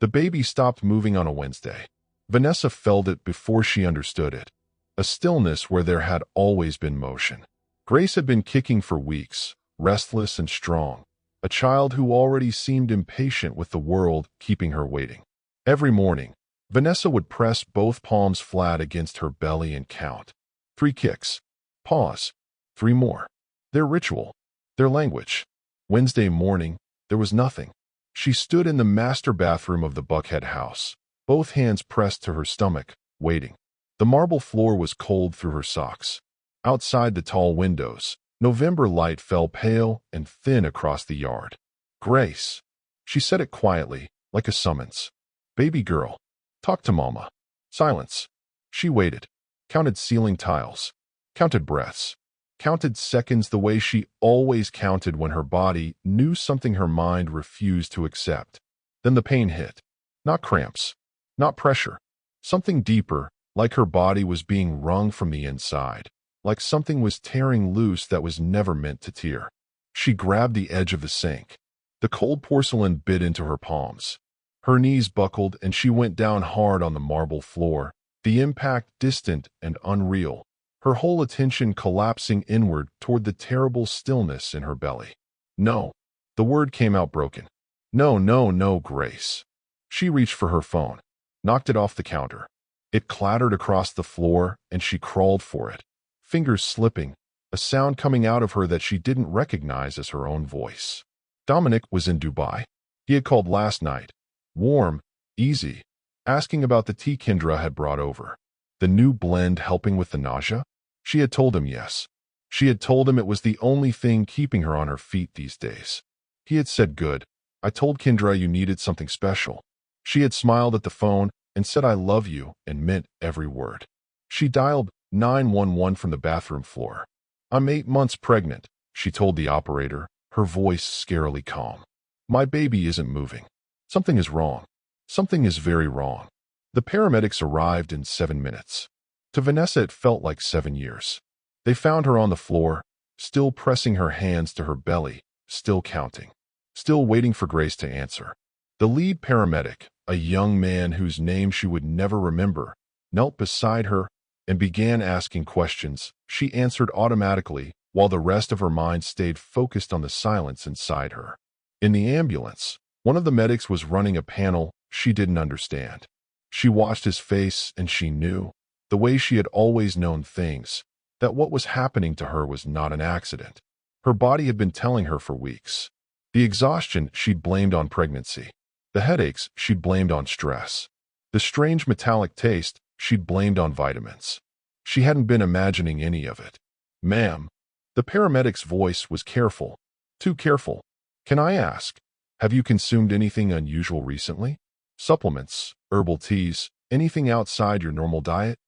The baby stopped moving on a Wednesday. Vanessa felt it before she understood it. A stillness where there had always been motion. Grace had been kicking for weeks, restless and strong. A child who already seemed impatient with the world keeping her waiting. Every morning, Vanessa would press both palms flat against her belly and count. 3 kicks. Pause. 3 more. Their ritual. Their language. Wednesday morning, there was nothing. She stood in the master bathroom of the Buckhead house, both hands pressed to her stomach, waiting. The marble floor was cold through her socks. Outside the tall windows, November light fell pale and thin across the yard. Grace. She said it quietly, like a summons. Baby girl. Talk to mama. Silence. She waited. Counted ceiling tiles. Counted breaths. Counted seconds the way she always counted when her body knew something her mind refused to accept. Then the pain hit. Not cramps. Not pressure. Something deeper, like her body was being wrung from the inside. Like something was tearing loose that was never meant to tear. She grabbed the edge of the sink. The cold porcelain bit into her palms. Her knees buckled and she went down hard on the marble floor, the impact distant and unreal, her whole attention collapsing inward toward the terrible stillness in her belly. No. The word came out broken. No, no, no, Grace. She reached for her phone, knocked it off the counter. It clattered across the floor and she crawled for it, fingers slipping, a sound coming out of her that she didn't recognize as her own voice. Dominic was in Dubai. He had called last night. Warm, easy, asking about the tea Kendra had brought over. The new blend helping with the nausea? She had told him yes. She had told him it was the only thing keeping her on her feet these days. He had said good. I told Kendra you needed something special. She had smiled at the phone and said I love you and meant every word. She dialed 911 from the bathroom floor. I'm 8 months pregnant, she told the operator, her voice scarily calm. My baby isn't moving. Something is wrong. Something is very wrong. The paramedics arrived in 7 minutes. To Vanessa it felt like 7 years. They found her on the floor, still pressing her hands to her belly, still counting, still waiting for Grace to answer. The lead paramedic, a young man whose name she would never remember, knelt beside her and began asking questions she answered automatically while the rest of her mind stayed focused on the silence inside her. In the ambulance, one of the medics was running a panel she didn't understand. She watched his face and she knew, the way she had always known things, that what was happening to her was not an accident. Her body had been telling her for weeks. The exhaustion she'd blamed on pregnancy. The headaches she'd blamed on stress. The strange metallic taste she'd blamed on vitamins. She hadn't been imagining any of it. Ma'am. The paramedic's voice was careful. Too careful. Can I ask? Have you consumed anything unusual recently? Supplements, herbal teas, anything outside your normal diet?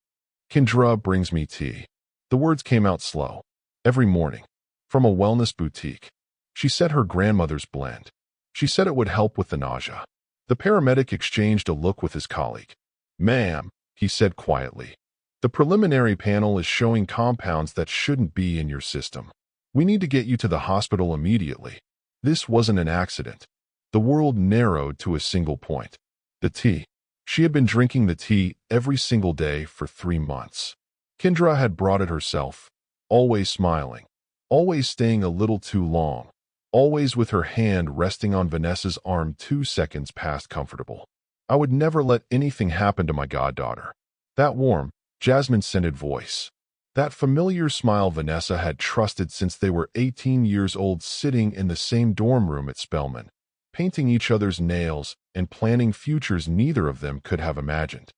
Kendra brings me tea. The words came out slow. Every morning. From a wellness boutique. She said her grandmother's blend. She said it would help with the nausea. The paramedic exchanged a look with his colleague. Ma'am, he said quietly. The preliminary panel is showing compounds that shouldn't be in your system. We need to get you to the hospital immediately. This wasn't an accident. The world narrowed to a single point. The tea. She had been drinking the tea every single day for 3 months. Kendra had brought it herself, always smiling, always staying a little too long, always with her hand resting on Vanessa's arm 2 seconds past comfortable. I would never let anything happen to my goddaughter. That warm, jasmine-scented voice. That familiar smile Vanessa had trusted since they were 18 years old, sitting in the same dorm room at Spelman, painting each other's nails and planning futures neither of them could have imagined.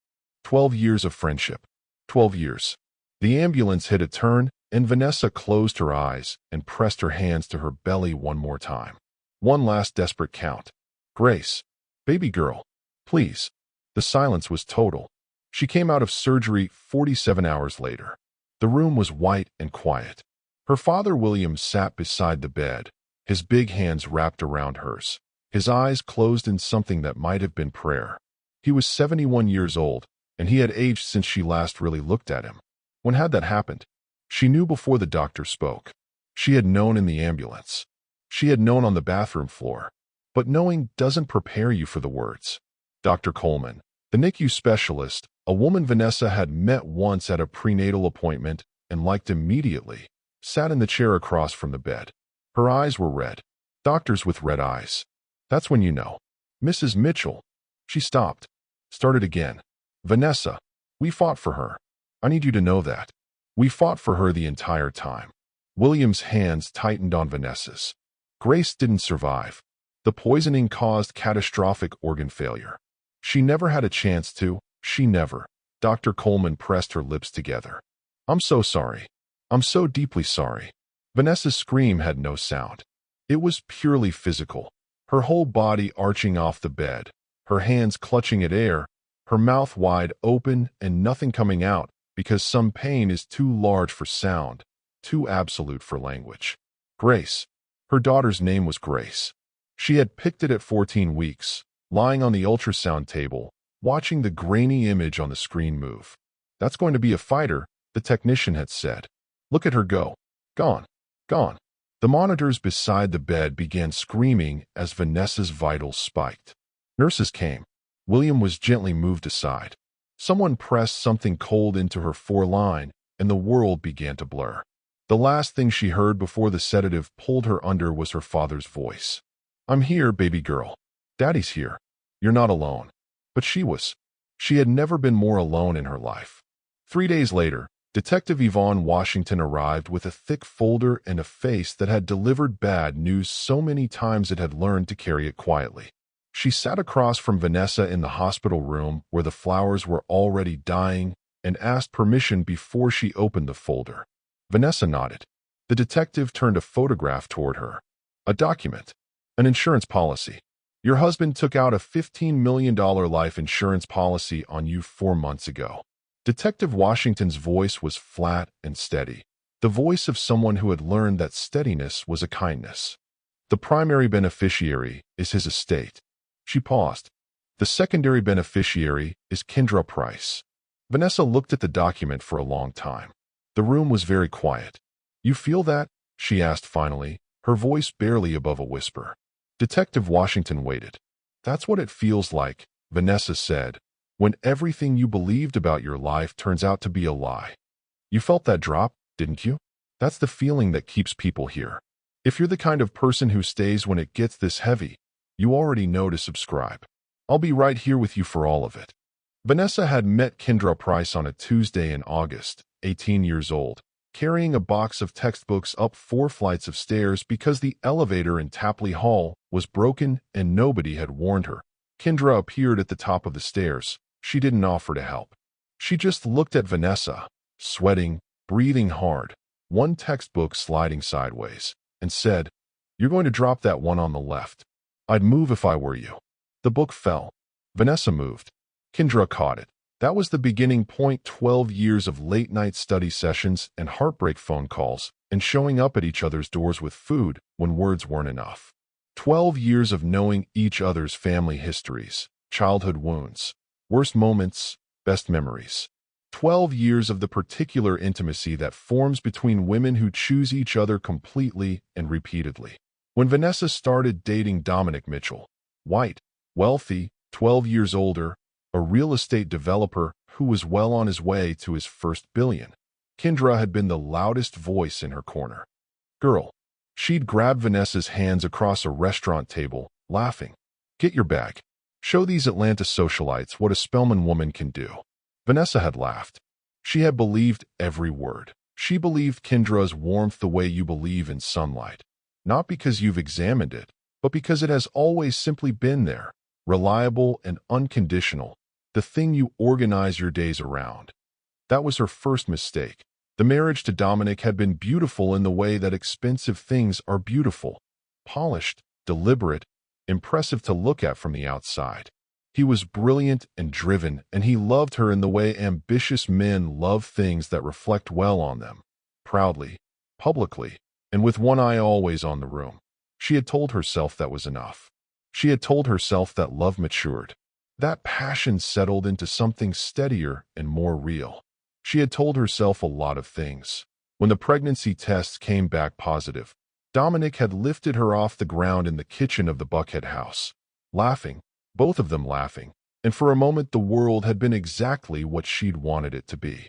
12 years of friendship. 12 years. The ambulance hit a turn, and Vanessa closed her eyes and pressed her hands to her belly one more time. One last desperate count. Grace. Baby girl. Please. The silence was total. She came out of surgery 47 hours later. The room was white and quiet. Her father William sat beside the bed, his big hands wrapped around hers, his eyes closed in something that might have been prayer. He was 71 years old, and he had aged since she last really looked at him. When had that happened? She knew before the doctor spoke. She had known in the ambulance. She had known on the bathroom floor. But knowing doesn't prepare you for the words. Dr. Coleman, the NICU specialist, a woman Vanessa had met once at a prenatal appointment and liked immediately, sat in the chair across from the bed. Her eyes were red. Doctors with red eyes. That's when you know. Mrs. Mitchell. She stopped. Started again. Vanessa, we fought for her. I need you to know that. We fought for her the entire time. William's hands tightened on Vanessa's. Grace didn't survive. The poisoning caused catastrophic organ failure. She never had a chance to. She never. Dr. Coleman pressed her lips together. I'm so sorry. I'm so deeply sorry. Vanessa's scream had no sound. It was purely physical. Her whole body arching off the bed, her hands clutching at air, her mouth wide open and nothing coming out because some pain is too large for sound, too absolute for language. Grace. Her daughter's name was Grace. She had picked it at 14 weeks, lying on the ultrasound table, watching the grainy image on the screen move. That's going to be a fighter, the technician had said. Look at her go. Gone. Gone. The monitors beside the bed began screaming as Vanessa's vitals spiked. Nurses came. William was gently moved aside. Someone pressed something cold into her foreline, and the world began to blur. The last thing she heard before the sedative pulled her under was her father's voice. I'm here, baby girl. Daddy's here. You're not alone. But she was. She had never been more alone in her life. 3 days later, Detective Yvonne Washington arrived with a thick folder and a face that had delivered bad news so many times it had learned to carry it quietly. She sat across from Vanessa in the hospital room where the flowers were already dying and asked permission before she opened the folder. Vanessa nodded. The detective turned a photograph toward her. A document. An insurance policy. Your husband took out a $15 million life insurance policy on you 4 months ago. Detective Washington's voice was flat and steady, the voice of someone who had learned that steadiness was a kindness. The primary beneficiary is his estate. She paused. The secondary beneficiary is Kendra Price. Vanessa looked at the document for a long time. The room was very quiet. You feel that? She asked finally, her voice barely above a whisper. Detective Washington waited. That's what it feels like, Vanessa said, when everything you believed about your life turns out to be a lie. You felt that drop, didn't you? That's the feeling that keeps people here. If you're the kind of person who stays when it gets this heavy, you already know to subscribe. I'll be right here with you for all of it. Vanessa had met Kendra Price on a Tuesday in August, 18 years old, carrying a box of textbooks up 4 flights of stairs because the elevator in Tapley Hall was broken and nobody had warned her. Kendra appeared at the top of the stairs. She didn't offer to help. She just looked at Vanessa, sweating, breathing hard, one textbook sliding sideways, and said, You're going to drop that one on the left. I'd move if I were you. The book fell. Vanessa moved. Kendra caught it. That was the beginning point. 12 years of late-night study sessions and heartbreak phone calls and showing up at each other's doors with food when words weren't enough. 12 years of knowing each other's family histories, childhood wounds, worst moments, best memories. 12 years of the particular intimacy that forms between women who choose each other completely and repeatedly. When Vanessa started dating Dominic Mitchell, white, wealthy, 12 years older, a real estate developer who was well on his way to his first billion, Kendra had been the loudest voice in her corner. Girl. She'd grabbed Vanessa's hands across a restaurant table, laughing. Get your bag. Show these Atlanta socialites what a Spelman woman can do. Vanessa had laughed. She had believed every word. She believed Kendra's warmth the way you believe in sunlight. Not because you've examined it, but because it has always simply been there, reliable and unconditional, the thing you organize your days around. That was her first mistake. The marriage to Dominic had been beautiful in the way that expensive things are beautiful, polished, deliberate, impressive to look at from the outside. He was brilliant and driven, and he loved her in the way ambitious men love things that reflect well on them, proudly, publicly, and with one eye always on the room. She had told herself that was enough. She had told herself that love matured. That passion settled into something steadier and more real. She had told herself a lot of things. When the pregnancy tests came back positive, Dominic had lifted her off the ground in the kitchen of the Buckhead house, laughing, both of them laughing, and for a moment the world had been exactly what she'd wanted it to be.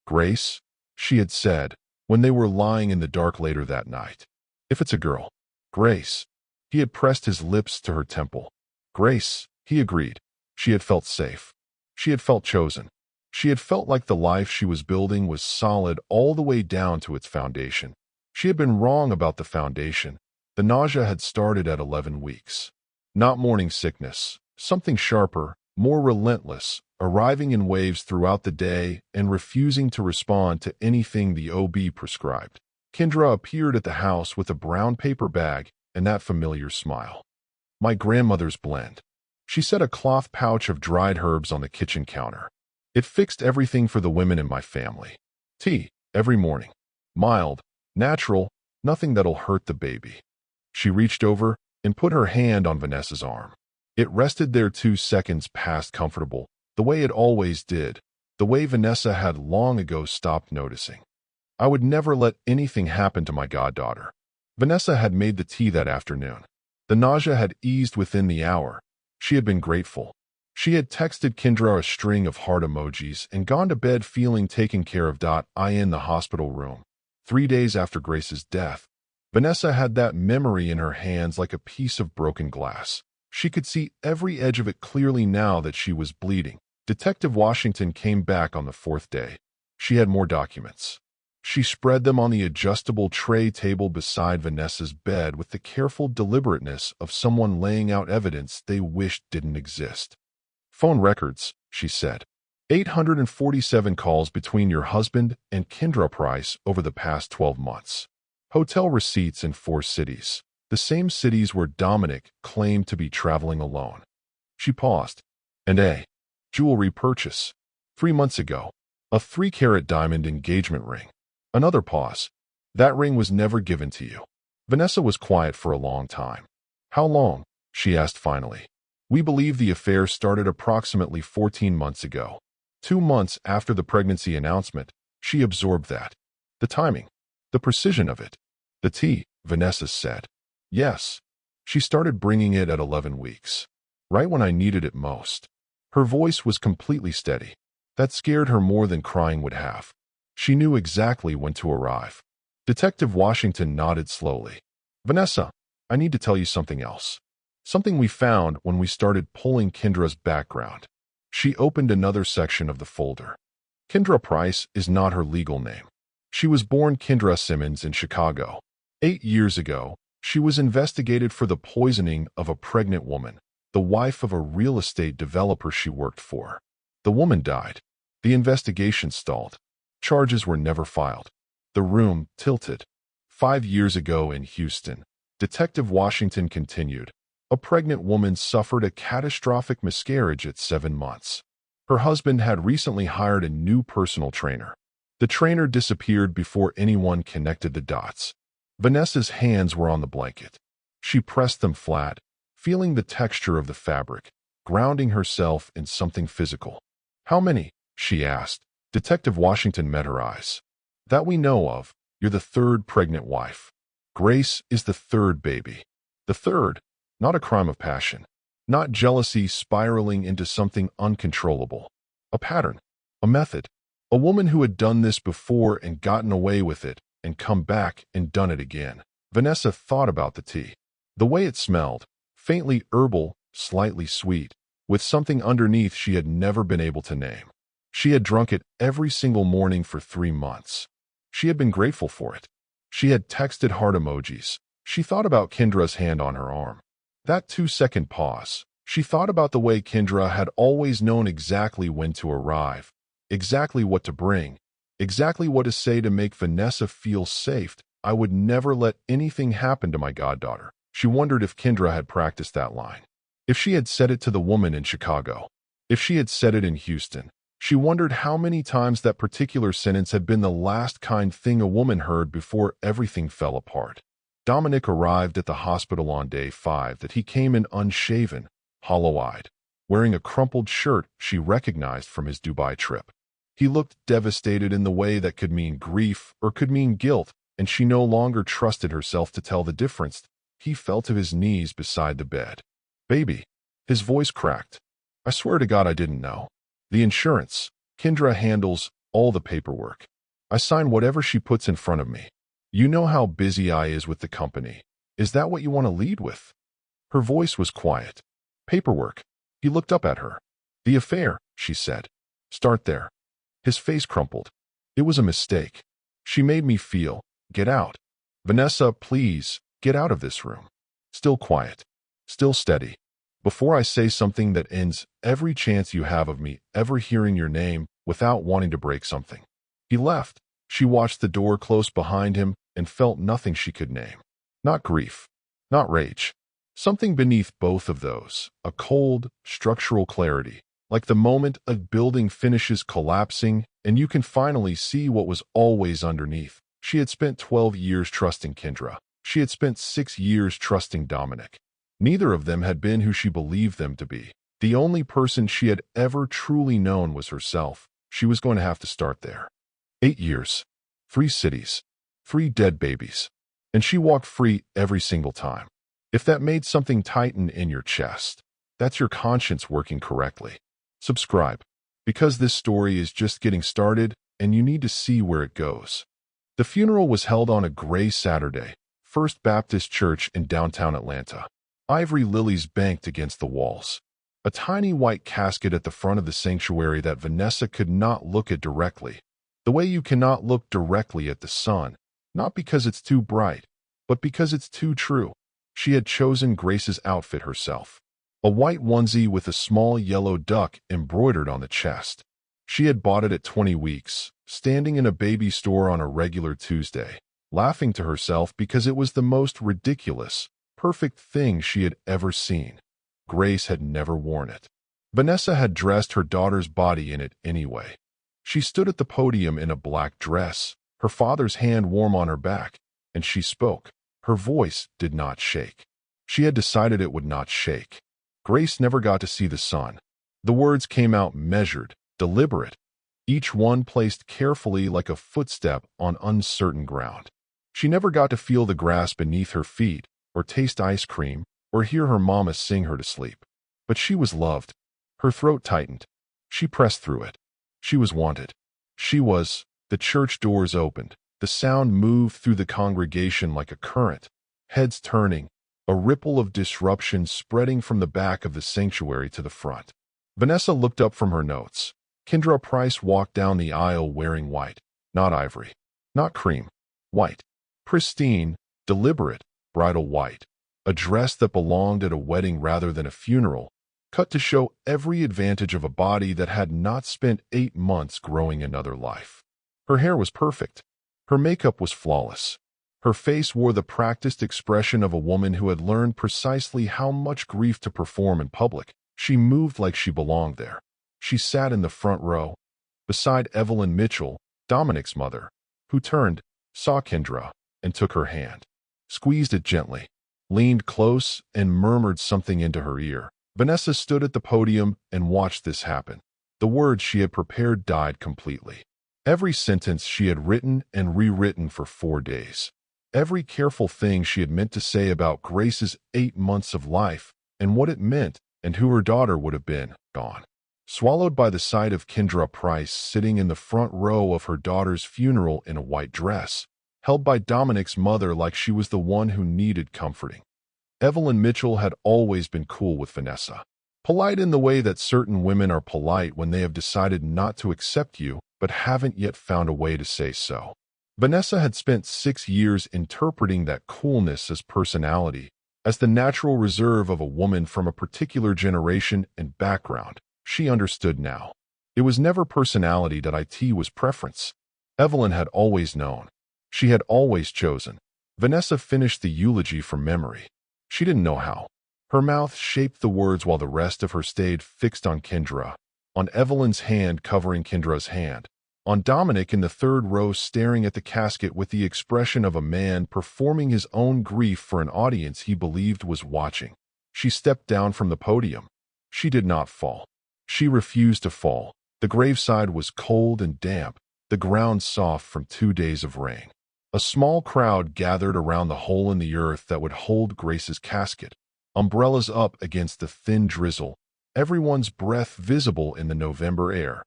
"Grace," she had said, when they were lying in the dark later that night. "If it's a girl." "Grace." He had pressed his lips to her temple. "Grace," he agreed. She had felt safe. She had felt chosen. She had felt like the life she was building was solid all the way down to its foundation. She had been wrong about the foundation. The nausea had started at 11 weeks. Not morning sickness, something sharper, more relentless, arriving in waves throughout the day and refusing to respond to anything the OB prescribed. Kendra appeared at the house with a brown paper bag and that familiar smile. "My grandmother's blend." She set a cloth pouch of dried herbs on the kitchen counter. "It fixed everything for the women in my family. Tea, every morning. Mild, natural, nothing that'll hurt the baby." She reached over and put her hand on Vanessa's arm. It rested there 2 seconds past comfortable, the way it always did, the way Vanessa had long ago stopped noticing. "I would never let anything happen to my goddaughter." Vanessa had made the tea that afternoon. The nausea had eased within the hour. She had been grateful. She had texted Kendra a string of heart emojis and gone to bed feeling taken care of. In the hospital room, 3 days after Grace's death, Vanessa had that memory in her hands like a piece of broken glass. She could see every edge of it clearly now that she was bleeding. Detective Washington came back on the 4th day. She had more documents. She spread them on the adjustable tray table beside Vanessa's bed with the careful deliberateness of someone laying out evidence they wished didn't exist. "Phone records," she said. 847 calls between your husband and Kendra Price over the past 12 months. Hotel receipts in 4 cities, the same cities where Dominic claimed to be traveling alone. She paused. "And a jewelry purchase 3 months ago, a 3-carat diamond engagement ring." Another pause. "That ring was never given to you." Vanessa was quiet for a long time. "How long?" she asked finally. "We believe the affair started approximately 14 months ago. 2 months after the pregnancy announcement." She absorbed that. The timing, the precision of it. "The tea," Vanessa said. "Yes." She started bringing it at 11 weeks. Right when I needed it most. Her voice was completely steady. That scared her more than crying would have. She knew exactly when to arrive. Detective Washington nodded slowly. "Vanessa, I need to tell you something else. Something we found when we started pulling Kendra's background." She opened another section of the folder. Kendra Price is not her legal name. She was born Kendra Simmons in Chicago. 8 years ago, she was investigated for the poisoning of a pregnant woman, the wife of a real estate developer she worked for. The woman died. The investigation stalled. Charges were never filed. The room tilted. 5 years ago in Houston, Detective Washington continued, a pregnant woman suffered a catastrophic miscarriage at 7 months. Her husband had recently hired a new personal trainer. The trainer disappeared before anyone connected the dots. Vanessa's hands were on the blanket. She pressed them flat, feeling the texture of the fabric, grounding herself in something physical. "How many?" she asked. Detective Washington met her eyes. "That we know of, you're the 3rd pregnant wife. Grace is the 3rd baby. The 3rd, not a crime of passion. Not jealousy spiraling into something uncontrollable. A pattern. A method. A woman who had done this before and gotten away with it and come back and done it again." Vanessa thought about the tea. The way it smelled, faintly herbal, slightly sweet, with something underneath she had never been able to name. She had drunk it every single morning for 3 months. She had been grateful for it. She had texted heart emojis. She thought about Kendra's hand on her arm. That 2-second pause. She thought about the way Kendra had always known exactly when to arrive, exactly what to bring, exactly what to say to make Vanessa feel safe. "I would never let anything happen to my goddaughter." She wondered if Kendra had practiced that line. If she had said it to the woman in Chicago. If she had said it in Houston. She wondered how many times that particular sentence had been the last kind thing a woman heard before everything fell apart. Dominic arrived at the hospital on day 5 that he came in unshaven, hollow-eyed, wearing a crumpled shirt she recognized from his Dubai trip. He looked devastated in the way that could mean grief or could mean guilt, and she no longer trusted herself to tell the difference. He fell to his knees beside the bed. "Baby." His voice cracked. I swear to God I didn't know. The insurance. Kendra handles all the paperwork. I sign whatever she puts in front of me. You know how busy I is with the company. Is that what you want to lead with? Her voice was quiet. Paperwork. He looked up at her. The affair, she said. Start there. His face crumpled. It was a mistake. She made me feel. Get out. Vanessa, please, get out of this room. Still quiet. Still steady. Before I say something that ends every chance you have of me ever hearing your name without wanting to break something. He left. She watched the door close behind him and felt nothing she could name. Not grief. Not rage. Something beneath both of those. A cold, structural clarity. Like the moment a building finishes collapsing and you can finally see what was always underneath. She had spent 12 years trusting Kendra. She had spent 6 years trusting Dominic. Neither of them had been who she believed them to be. The only person she had ever truly known was herself. She was going to have to start there. 8 years. 3 cities. 3 dead babies. And she walked free every single time. If that made something tighten in your chest, that's your conscience working correctly. Subscribe, because this story is just getting started and you need to see where it goes. The funeral was held on a gray Saturday, First Baptist Church in downtown Atlanta. Ivory lilies banked against the walls. A tiny white casket at the front of the sanctuary that Vanessa could not look at directly. The way you cannot look directly at the sun, not because it's too bright, but because it's too true. She had chosen Grace's outfit herself. A white onesie with a small yellow duck embroidered on the chest. She had bought it at 20 weeks, standing in a baby store on a regular Tuesday, laughing to herself because it was the most ridiculous, perfect thing she had ever seen. Grace had never worn it. Vanessa had dressed her daughter's body in it anyway. She stood at the podium in a black dress, her father's hand warm on her back, and she spoke. Her voice did not shake. She had decided it would not shake. Grace never got to see the sun. The words came out measured, deliberate, each one placed carefully like a footstep on uncertain ground. She never got to feel the grass beneath her feet, or taste ice cream, or hear her mama sing her to sleep. But she was loved. Her throat tightened. She pressed through it. She was wanted. She was. The church doors opened. The sound moved through the congregation like a current, heads turning, a ripple of disruption spreading from the back of the sanctuary to the front. Vanessa looked up from her notes. Kendra Price walked down the aisle wearing white, not ivory, not cream, white, pristine, deliberate, bridal white, a dress that belonged at a wedding rather than a funeral, cut to show every advantage of a body that had not spent 8 months growing another life. Her hair was perfect. Her makeup was flawless. Her face wore the practiced expression of a woman who had learned precisely how much grief to perform in public. She moved like she belonged there. She sat in the front row, beside Evelyn Mitchell, Dominic's mother, who turned, saw Kendra, and took her hand, squeezed it gently, leaned close, and murmured something into her ear. Vanessa stood at the podium and watched this happen. The words she had prepared died completely. Every sentence she had written and rewritten for 4 days. Every careful thing she had meant to say about Grace's 8 months of life and what it meant and who her daughter would have been, gone. Swallowed by the sight of Kendra Price sitting in the front row of her daughter's funeral in a white dress, held by Dominic's mother like she was the one who needed comforting. Evelyn Mitchell had always been cool with Vanessa. Polite in the way that certain women are polite when they have decided not to accept you, but haven't yet found a way to say so. Vanessa had spent 6 years interpreting that coolness as personality, as the natural reserve of a woman from a particular generation and background. She understood now. It was never personality that it was preference. Evelyn had always known. She had always chosen. Vanessa finished the eulogy from memory. She didn't know how. Her mouth shaped the words while the rest of her stayed fixed on Kendra, on Evelyn's hand covering Kendra's hand, on Dominic in the third row staring at the casket with the expression of a man performing his own grief for an audience he believed was watching. She stepped down from the podium. She did not fall. She refused to fall. The graveside was cold and damp, the ground soft from 2 days of rain. A small crowd gathered around the hole in the earth that would hold Grace's casket, umbrellas up against the thin drizzle, everyone's breath visible in the November air.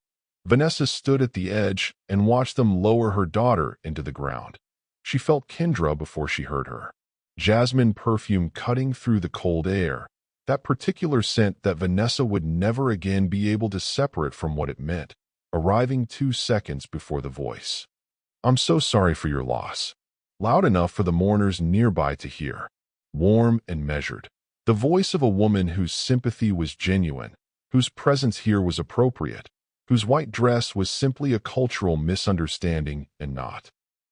Vanessa stood at the edge and watched them lower her daughter into the ground. She felt Kendra before she heard her. Jasmine perfume cutting through the cold air, that particular scent that Vanessa would never again be able to separate from what it meant, arriving 2 seconds before the voice. "I'm so sorry for your loss." Loud enough for the mourners nearby to hear. Warm and measured. The voice of a woman whose sympathy was genuine, whose presence here was appropriate, whose white dress was simply a cultural misunderstanding and not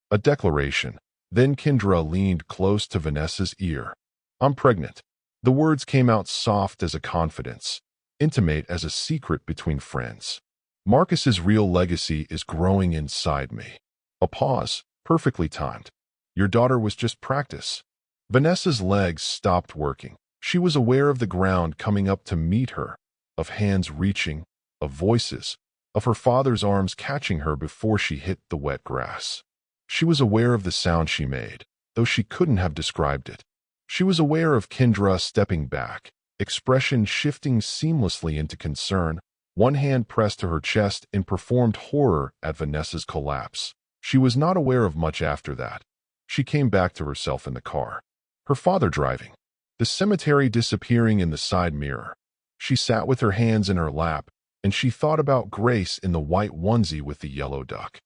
a declaration. Then Kendra leaned close to Vanessa's ear. "I'm pregnant." The words came out soft as a confidence, intimate as a secret between friends. "Marcus's real legacy is growing inside me." A pause, perfectly timed. "Your daughter was just practice." Vanessa's legs stopped working. She was aware of the ground coming up to meet her, of hands reaching, of voices, of her father's arms catching her before she hit the wet grass. She was aware of the sound she made, though she couldn't have described it. She was aware of Kendra stepping back, expression shifting seamlessly into concern, one hand pressed to her chest in performed horror at Vanessa's collapse. She was not aware of much after that. She came back to herself in the car. Her father driving. The cemetery disappearing in the side mirror. She sat with her hands in her lap, and she thought about Grace in the white onesie with the yellow duck.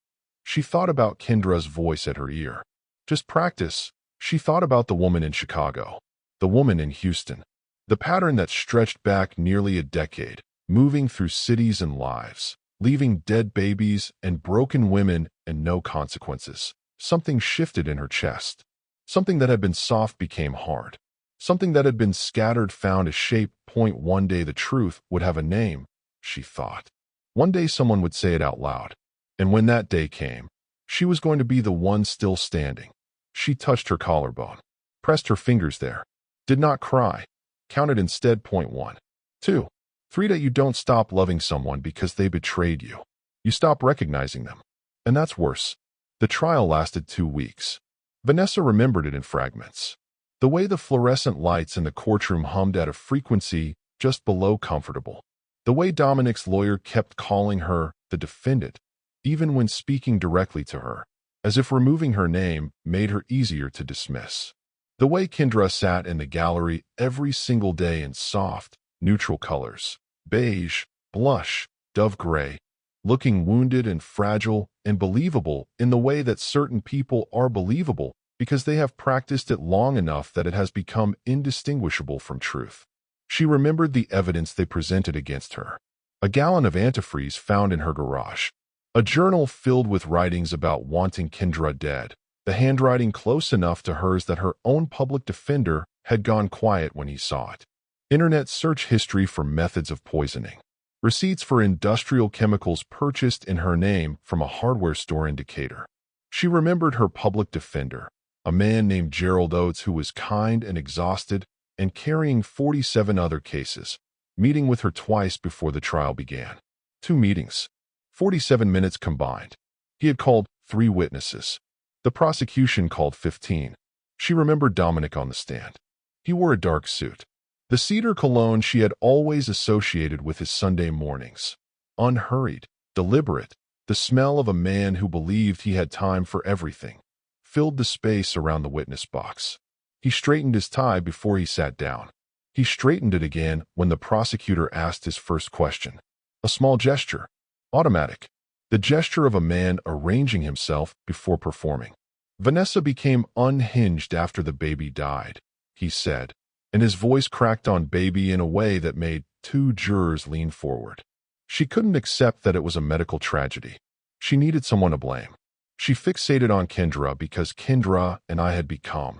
She thought about Kendra's voice at her ear. Just practice. She thought about the woman in Chicago, the woman in Houston, the pattern that stretched back nearly a decade, moving through cities and lives, leaving dead babies and broken women and no consequences. Something shifted in her chest. Something that had been soft became hard. Something that had been scattered found a shape. One day the truth would have a name, she thought. One day someone would say it out loud. And when that day came, she was going to be the one still standing. She touched her collarbone, pressed her fingers there, did not cry, counted instead. 1, 2, 3 that you don't stop loving someone because they betrayed you. You stop recognizing them. And that's worse. The trial lasted 2 weeks. Vanessa remembered it in fragments. The way the fluorescent lights in the courtroom hummed at a frequency just below comfortable. The way Dominic's lawyer kept calling her the defendant, even when speaking directly to her, as if removing her name made her easier to dismiss. The way Kendra sat in the gallery every single day in soft, neutral colors, beige, blush, dove gray, looking wounded and fragile and believable in the way that certain people are believable because they have practiced it long enough that it has become indistinguishable from truth. She remembered the evidence they presented against her. A gallon of antifreeze found in her garage. A journal filled with writings about wanting Kendra dead. The handwriting close enough to hers that her own public defender had gone quiet when he saw it. Internet search history for methods of poisoning. Receipts for industrial chemicals purchased in her name from a hardware store indicator. She remembered her public defender, a man named Gerald Oates who was kind and exhausted and carrying 47 other cases, meeting with her twice before the trial began. 2 meetings. 47 minutes combined. He had called 3 witnesses. The prosecution called 15. She remembered Dominic on the stand. He wore a dark suit. The cedar cologne she had always associated with his Sunday mornings. Unhurried, deliberate, the smell of a man who believed he had time for everything, filled the space around the witness box. He straightened his tie before he sat down. He straightened it again when the prosecutor asked his first question. A small gesture. Automatic. The gesture of a man arranging himself before performing. Vanessa became unhinged after the baby died, he said, and his voice cracked on baby in a way that made 2 jurors lean forward. She couldn't accept that it was a medical tragedy. She needed someone to blame. She fixated on Kendra because Kendra and I had become.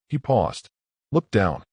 He paused, looked down.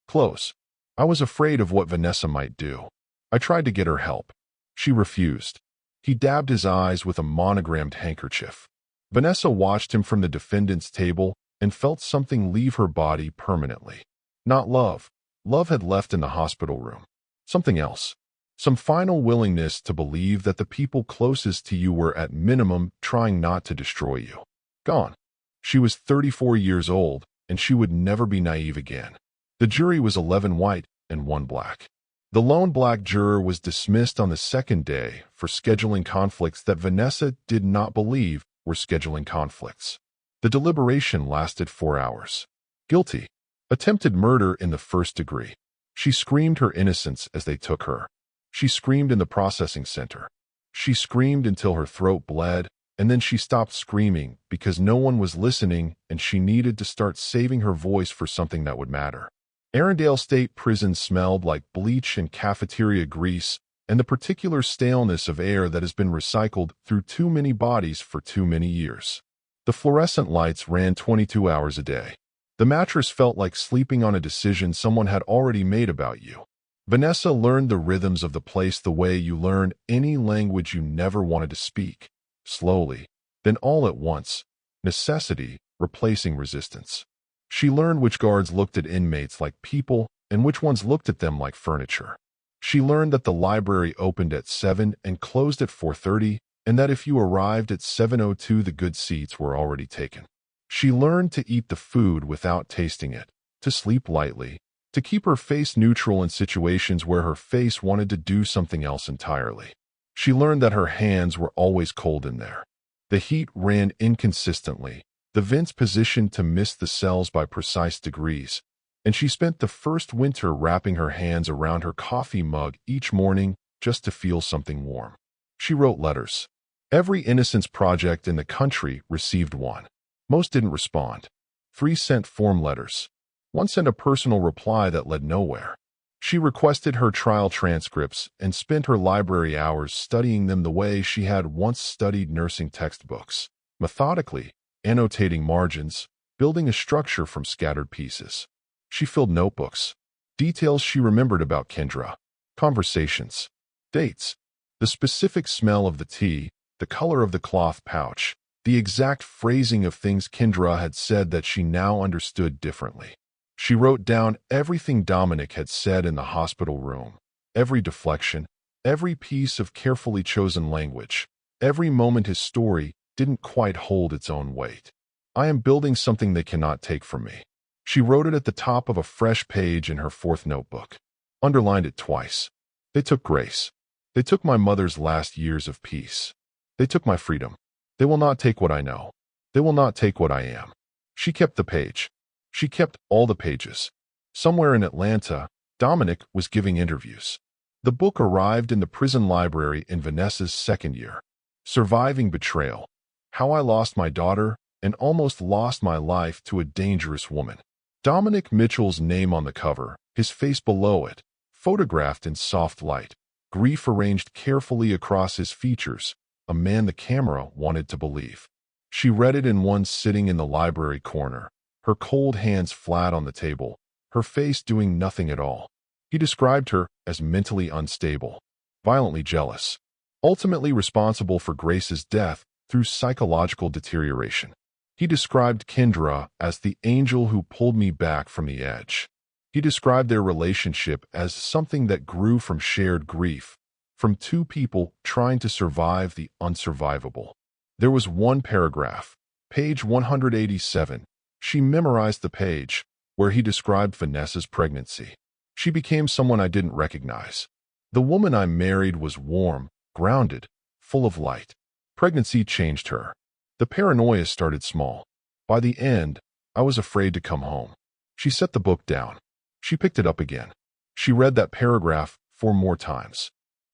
Close. I was afraid of what Vanessa might do. I tried to get her help. She refused. He dabbed his eyes with a monogrammed handkerchief. Vanessa watched him from the defendant's table and felt something leave her body permanently. Not love. Love had left in the hospital room. Something else. Some final willingness to believe that the people closest to you were at minimum trying not to destroy you. Gone. She was 34 years old, and she would never be naive again. The jury was 11 white and 1 black. The lone black juror was dismissed on the second day for scheduling conflicts that Vanessa did not believe were scheduling conflicts. The deliberation lasted 4 hours. Guilty. Attempted murder in the first degree. She screamed her innocence as they took her. She screamed in the processing center. She screamed until her throat bled, and then she stopped screaming because no one was listening and she needed to start saving her voice for something that would matter. Arendelle State Prison smelled like bleach and cafeteria grease and the particular staleness of air that has been recycled through too many bodies for too many years. The fluorescent lights ran 22 hours a day. The mattress felt like sleeping on a decision someone had already made about you. Vanessa learned the rhythms of the place the way you learn any language you never wanted to speak. Slowly, then all at once, necessity replacing resistance. She learned which guards looked at inmates like people and which ones looked at them like furniture. She learned that the library opened at 7 and closed at 4:30, and that if you arrived at 7:02 the good seats were already taken. She learned to eat the food without tasting it, to sleep lightly, to keep her face neutral in situations where her face wanted to do something else entirely. She learned that her hands were always cold in there. The heat ran inconsistently, the vents positioned to miss the cells by precise degrees, and she spent the first winter wrapping her hands around her coffee mug each morning just to feel something warm. She wrote letters. Every Innocence Project in the country received one. Most didn't respond. 3 sent form letters. 1 sent a personal reply that led nowhere. She requested her trial transcripts and spent her library hours studying them the way she had once studied nursing textbooks, methodically, annotating margins, building a structure from scattered pieces. She filled notebooks. Details she remembered about Kendra. Conversations. Dates. The specific smell of the tea, the color of the cloth pouch, the exact phrasing of things Kendra had said that she now understood differently. She wrote down everything Dominic had said in the hospital room, every deflection, every piece of carefully chosen language, every moment his story didn't quite hold its own weight. I am building something they cannot take from me. She wrote it at the top of a fresh page in her 4th notebook. Underlined it twice. They took Grace. They took my mother's last years of peace. They took my freedom. They will not take what I know. They will not take what I am. She kept the page. She kept all the pages. Somewhere in Atlanta, Dominic was giving interviews. The book arrived in the prison library in Vanessa's 2nd year. Surviving Betrayal. How I Lost My Daughter and Almost Lost My Life to a Dangerous Woman. Dominic Mitchell's name on the cover, his face below it, photographed in soft light, grief arranged carefully across his features, a man the camera wanted to believe. She read it in one sitting in the library corner, her cold hands flat on the table, her face doing nothing at all. He described her as mentally unstable, violently jealous, ultimately responsible for Grace's death through psychological deterioration. He described Kendra as the angel who pulled me back from the edge. He described their relationship as something that grew from shared grief, from 2 people trying to survive the unsurvivable. There was one paragraph, page 187. She memorized the page, where he described Vanessa's pregnancy. She became someone I didn't recognize. The woman I married was warm, grounded, full of light. Pregnancy changed her. The paranoia started small. By the end, I was afraid to come home. She set the book down. She picked it up again. She read that paragraph 4 more times.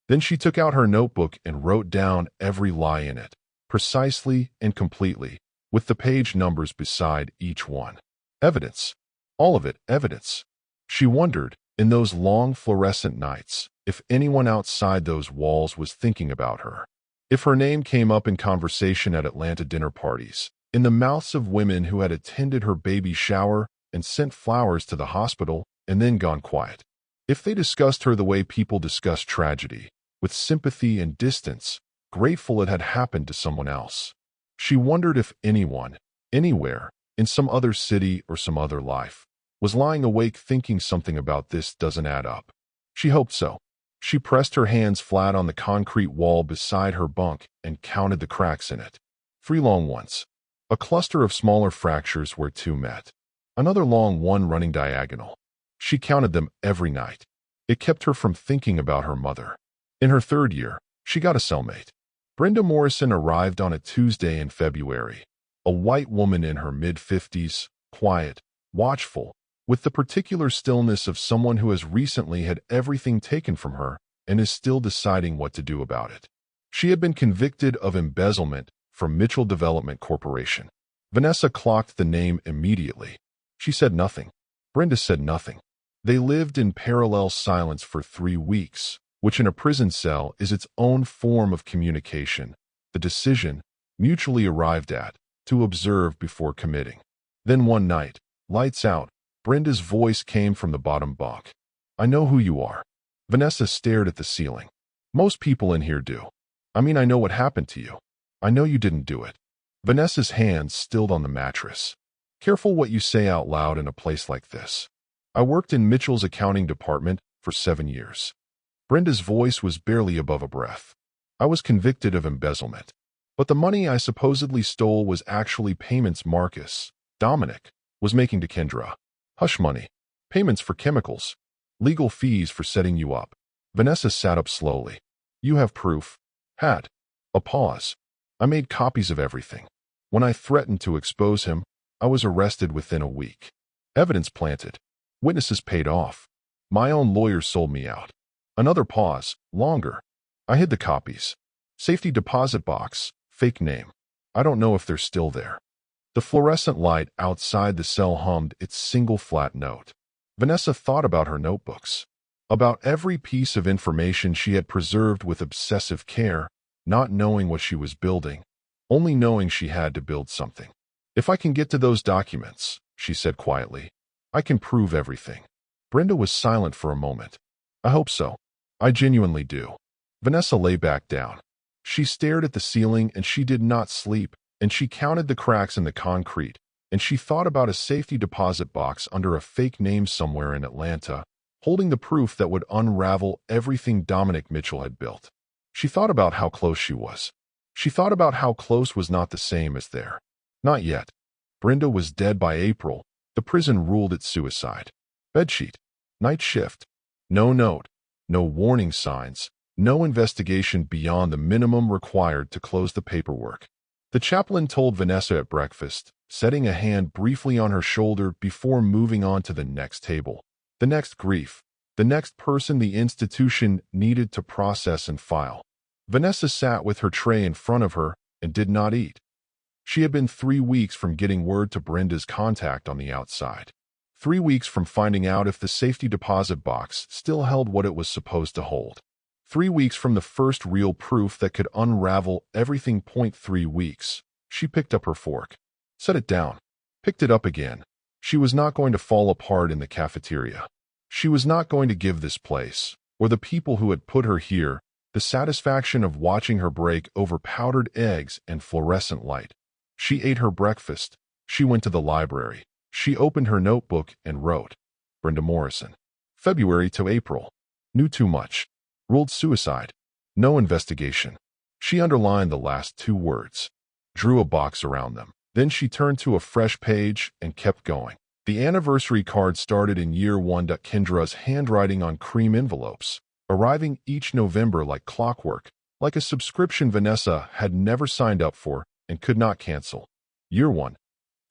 Then she took out her notebook and wrote down every lie in it, precisely and completely, with the page numbers beside each one. Evidence. All of it, evidence. She wondered, in those long fluorescent nights, if anyone outside those walls was thinking about her. If her name came up in conversation at Atlanta dinner parties, in the mouths of women who had attended her baby shower and sent flowers to the hospital and then gone quiet. If they discussed her the way people discuss tragedy, with sympathy and distance, grateful it had happened to someone else. She wondered if anyone, anywhere, in some other city or some other life, was lying awake thinking something about this doesn't add up. She hoped so. She pressed her hands flat on the concrete wall beside her bunk and counted the cracks in it. 3 long ones. A cluster of smaller fractures where 2 met. Another long one running diagonal. She counted them every night. It kept her from thinking about her mother. In her 3rd year, she got a cellmate. Brenda Morrison arrived on a Tuesday in February. A white woman in her mid-50s, quiet, watchful, with the particular stillness of someone who has recently had everything taken from her and is still deciding what to do about it. She had been convicted of embezzlement from Mitchell Development Corporation. Vanessa clocked the name immediately. She said nothing. Brenda said nothing. They lived in parallel silence for 3 weeks, which in a prison cell is its own form of communication, the decision, mutually arrived at, to observe before committing. Then one night, lights out, Brenda's voice came from the bottom bunk. "I know who you are." Vanessa stared at the ceiling. "Most people in here do. I mean, I know what happened to you. I know you didn't do it." Vanessa's hands stilled on the mattress. "Careful what you say out loud in a place like this. I worked in Mitchell's accounting department for 7 years." Brenda's voice was barely above a breath. "I was convicted of embezzlement. But the money I supposedly stole was actually payments Marcus, Dominic, was making to Kendra. Hush money. Payments for chemicals. Legal fees for setting you up." Vanessa sat up slowly. "You have proof?" "Had." A pause. "I made copies of everything. When I threatened to expose him, I was arrested within a week. Evidence planted. Witnesses paid off. My own lawyer sold me out." Another pause, longer. "I hid the copies. Safety deposit box, fake name. I don't know if they're still there." The fluorescent light outside the cell hummed its single flat note. Vanessa thought about her notebooks, about every piece of information she had preserved with obsessive care, not knowing what she was building, only knowing she had to build something. "If I can get to those documents," she said quietly, "I can prove everything." Brenda was silent for a moment. "I hope so. I genuinely do." Vanessa lay back down. She stared at the ceiling and she did not sleep, and she counted the cracks in the concrete, and she thought about a safety deposit box under a fake name somewhere in Atlanta, holding the proof that would unravel everything Dominic Mitchell had built. She thought about how close she was. She thought about how close was not the same as there. Not yet. Brenda was dead by April. The prison ruled it suicide. Bedsheet. Night shift. No note. No warning signs. No investigation beyond the minimum required to close the paperwork. The chaplain told Vanessa at breakfast, setting a hand briefly on her shoulder before moving on to the next table. The next grief. The next person the institution needed to process and file. Vanessa sat with her tray in front of her and did not eat. She had been 3 weeks from getting word to Brenda's contact on the outside. 3 weeks from finding out if the safety deposit box still held what it was supposed to hold. 3 weeks from the first real proof that could unravel everything. 3 weeks. She picked up her fork. Set it down. Picked it up again. She was not going to fall apart in the cafeteria. She was not going to give this place, or the people who had put her here, the satisfaction of watching her break over powdered eggs and fluorescent light. She ate her breakfast. She went to the library. She opened her notebook and wrote, "Brenda Morrison. February to April. Knew too much. Ruled suicide. No investigation." She underlined the last 2 words, drew a box around them. Then she turned to a fresh page and kept going. The anniversary card started in year 1. Kendra's handwriting on cream envelopes, arriving each November like clockwork, like a subscription Vanessa had never signed up for and could not cancel. Year 1.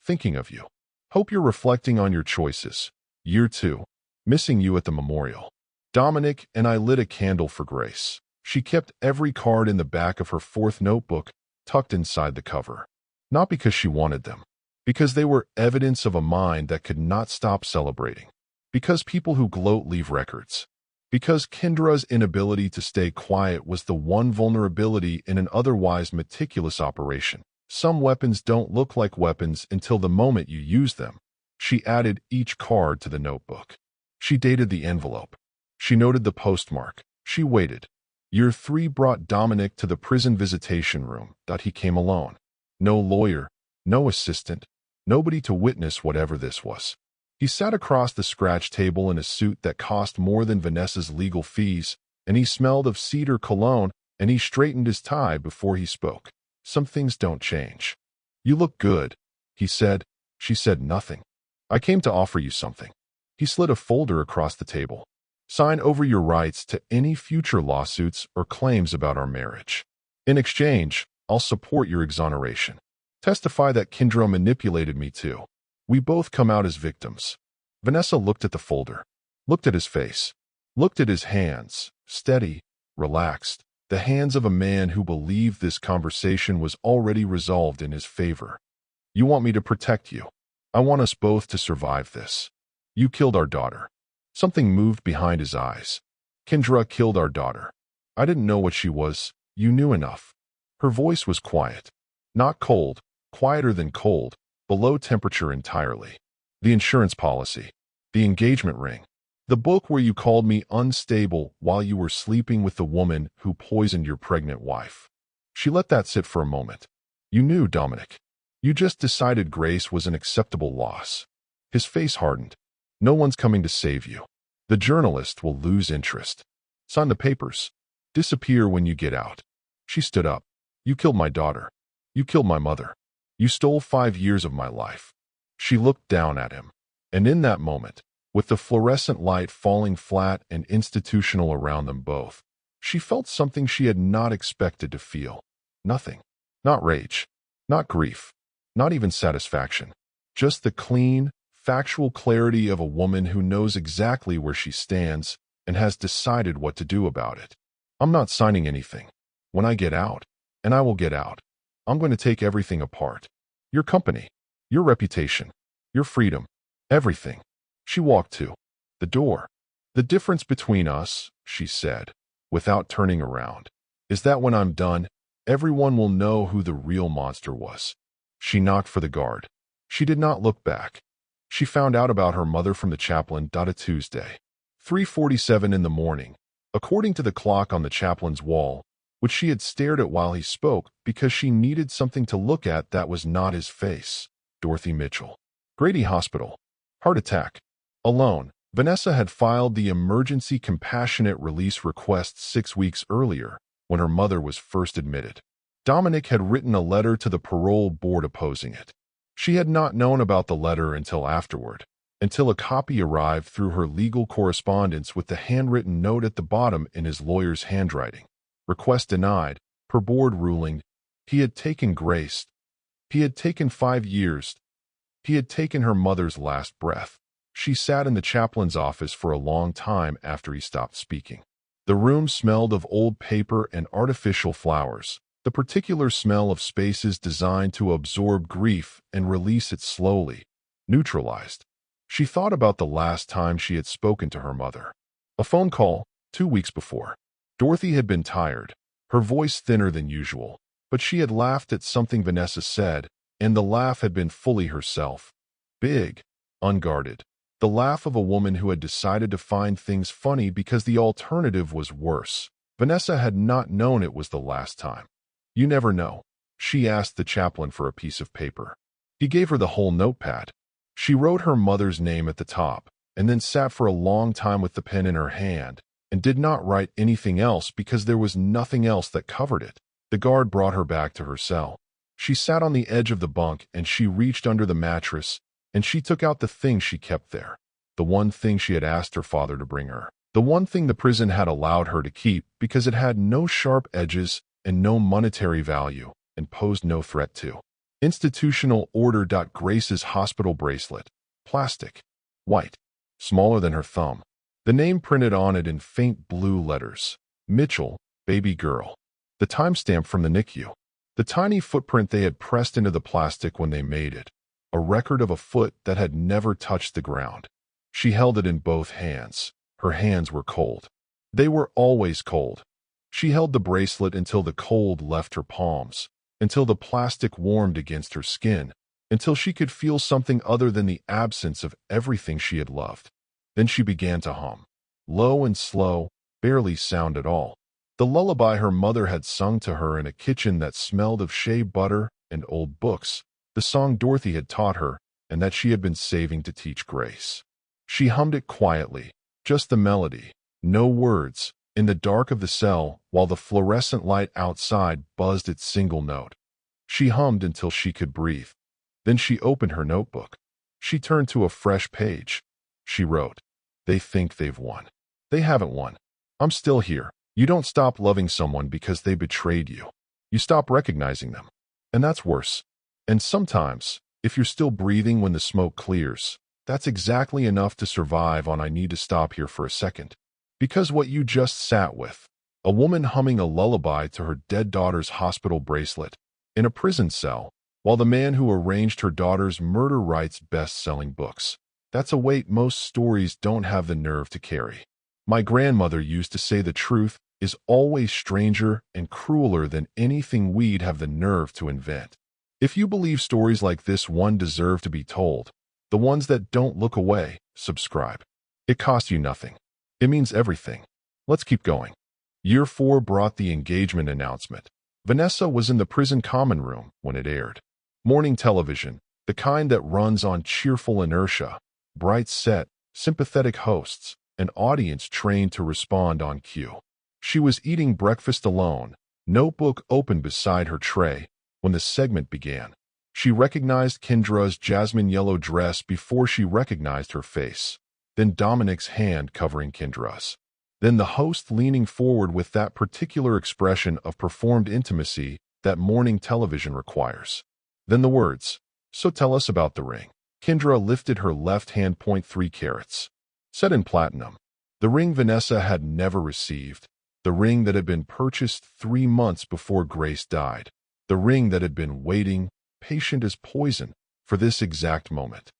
Thinking of you. Hope you're reflecting on your choices. Year 2. Missing you at the memorial. Dominic and I lit a candle for Grace. She kept every card in the back of her 4th notebook, tucked inside the cover. Not because she wanted them. Because they were evidence of a mind that could not stop celebrating. Because people who gloat leave records. Because Kendra's inability to stay quiet was the one vulnerability in an otherwise meticulous operation. Some weapons don't look like weapons until the moment you use them. She added each card to the notebook. She dated the envelope. She noted the postmark. She waited. Year 3 brought Dominic to the prison visitation room. He came alone. No lawyer, no assistant, nobody to witness whatever this was. He sat across the scratch table in a suit that cost more than Vanessa's legal fees, and he smelled of cedar cologne, and he straightened his tie before he spoke. "Some things don't change." "You look good," he said. She said nothing. "I came to offer you something." He slid a folder across the table. Sign over your rights to any future lawsuits or claims about our marriage. In exchange, I'll support your exoneration. Testify that Kendra manipulated me too. We both come out as victims." Vanessa looked at the folder, looked at his face, looked at his hands, steady, relaxed, the hands of a man who believed this conversation was already resolved in his favor. "You want me to protect you. I want us both to survive this. You killed our daughter." Something moved behind his eyes. "Kendra killed our daughter. I didn't know what she was. You knew enough." Her voice was quiet. Not cold, quieter than cold, below temperature entirely. "The insurance policy. The engagement ring. The book where you called me unstable while you were sleeping with the woman who poisoned your pregnant wife." She let that sit for a moment. "You knew, Dominic. You just decided Grace was an acceptable loss." His face hardened. "No one's coming to save you. The journalist will lose interest. Sign the papers. Disappear when you get out." She stood up. "You killed my daughter. You killed my mother. You stole 5 years of my life." She looked down at him. And in that moment, with the fluorescent light falling flat and institutional around them both, she felt something she had not expected to feel. Nothing. Not rage. Not grief. Not even satisfaction. Just the clean, factual clarity of a woman who knows exactly where she stands and has decided what to do about it. "I'm not signing anything. When I get out, and I will get out, I'm going to take everything apart. Your company, your reputation, your freedom, everything." She walked to the door. "The difference between us," she said, without turning around, "is that when I'm done, everyone will know who the real monster was." She knocked for the guard. She did not look back. She found out about her mother from the chaplain. A Tuesday, 3:47 in the morning, according to the clock on the chaplain's wall, which she had stared at while he spoke because she needed something to look at that was not his face. Dorothy Mitchell. Grady Hospital. Heart attack. Alone, Vanessa had filed the emergency compassionate release request 6 weeks earlier when her mother was first admitted. Dominic had written a letter to the parole board opposing it. She had not known about the letter until afterward, until a copy arrived through her legal correspondence with the handwritten note at the bottom in his lawyer's handwriting. Request denied, per board ruling. He had taken Grace. He had taken 5 years. He had taken her mother's last breath. She sat in the chaplain's office for a long time after he stopped speaking. The room smelled of old paper and artificial flowers, the particular smell of spaces designed to absorb grief and release it slowly, neutralized. She thought about the last time she had spoken to her mother. A phone call, 2 weeks before. Dorothy had been tired, her voice thinner than usual, but she had laughed at something Vanessa said, and the laugh had been fully herself. Big, unguarded. The laugh of a woman who had decided to find things funny because the alternative was worse. Vanessa had not known it was the last time. "You never know." She asked the chaplain for a piece of paper. He gave her the whole notepad. She wrote her mother's name at the top, and then sat for a long time with the pen in her hand, and did not write anything else because there was nothing else that covered it. The guard brought her back to her cell. She sat on the edge of the bunk and she reached under the mattress, and she took out the thing she kept there. The one thing she had asked her father to bring her. The one thing the prison had allowed her to keep because it had no sharp edges and no monetary value and posed no threat to. Institutional order. Grace's hospital bracelet. Plastic. White. Smaller than her thumb. The name printed on it in faint blue letters. Mitchell, baby girl. The timestamp from the NICU. The tiny footprint they had pressed into the plastic when they made it. A record of a foot that had never touched the ground. She held it in both hands. Her hands were cold. They were always cold. She held the bracelet until the cold left her palms, until the plastic warmed against her skin, until she could feel something other than the absence of everything she had loved. Then she began to hum. Low and slow, barely sound at all. The lullaby her mother had sung to her in a kitchen that smelled of shea butter and old books, the song Dorothy had taught her and that she had been saving to teach Grace. She hummed it quietly, just the melody, no words, in the dark of the cell while the fluorescent light outside buzzed its single note. She hummed until she could breathe. Then she opened her notebook. She turned to a fresh page. She wrote, "They think they've won." They haven't won. I'm still here. You don't stop loving someone because they betrayed you. You stop recognizing them. And that's worse. And sometimes, if you're still breathing when the smoke clears, that's exactly enough to survive on. I need to stop here for a second. Because what you just sat with, a woman humming a lullaby to her dead daughter's hospital bracelet, in a prison cell, while the man who arranged her daughter's murder writes best-selling books. That's a weight most stories don't have the nerve to carry. My grandmother used to say the truth is always stranger and crueler than anything we'd have the nerve to invent. If you believe stories like this one deserve to be told, the ones that don't look away, subscribe. It costs you nothing. It means everything. Let's keep going. Year 4 brought the engagement announcement. Vanessa was in the prison common room when it aired. Morning television, the kind that runs on cheerful inertia, bright set, sympathetic hosts, an audience trained to respond on cue. She was eating breakfast alone, notebook open beside her tray, when the segment began. She recognized Kendra's jasmine yellow dress before she recognized her face, then Dominic's hand covering Kendra's. Then the host leaning forward with that particular expression of performed intimacy that morning television requires. Then the words, "So tell us about the ring." Kendra lifted her left hand, 0.3 carats. Set in platinum. The ring Vanessa had never received. The ring that had been purchased 3 months before Grace died. The ring that had been waiting, patient as poison, for this exact moment.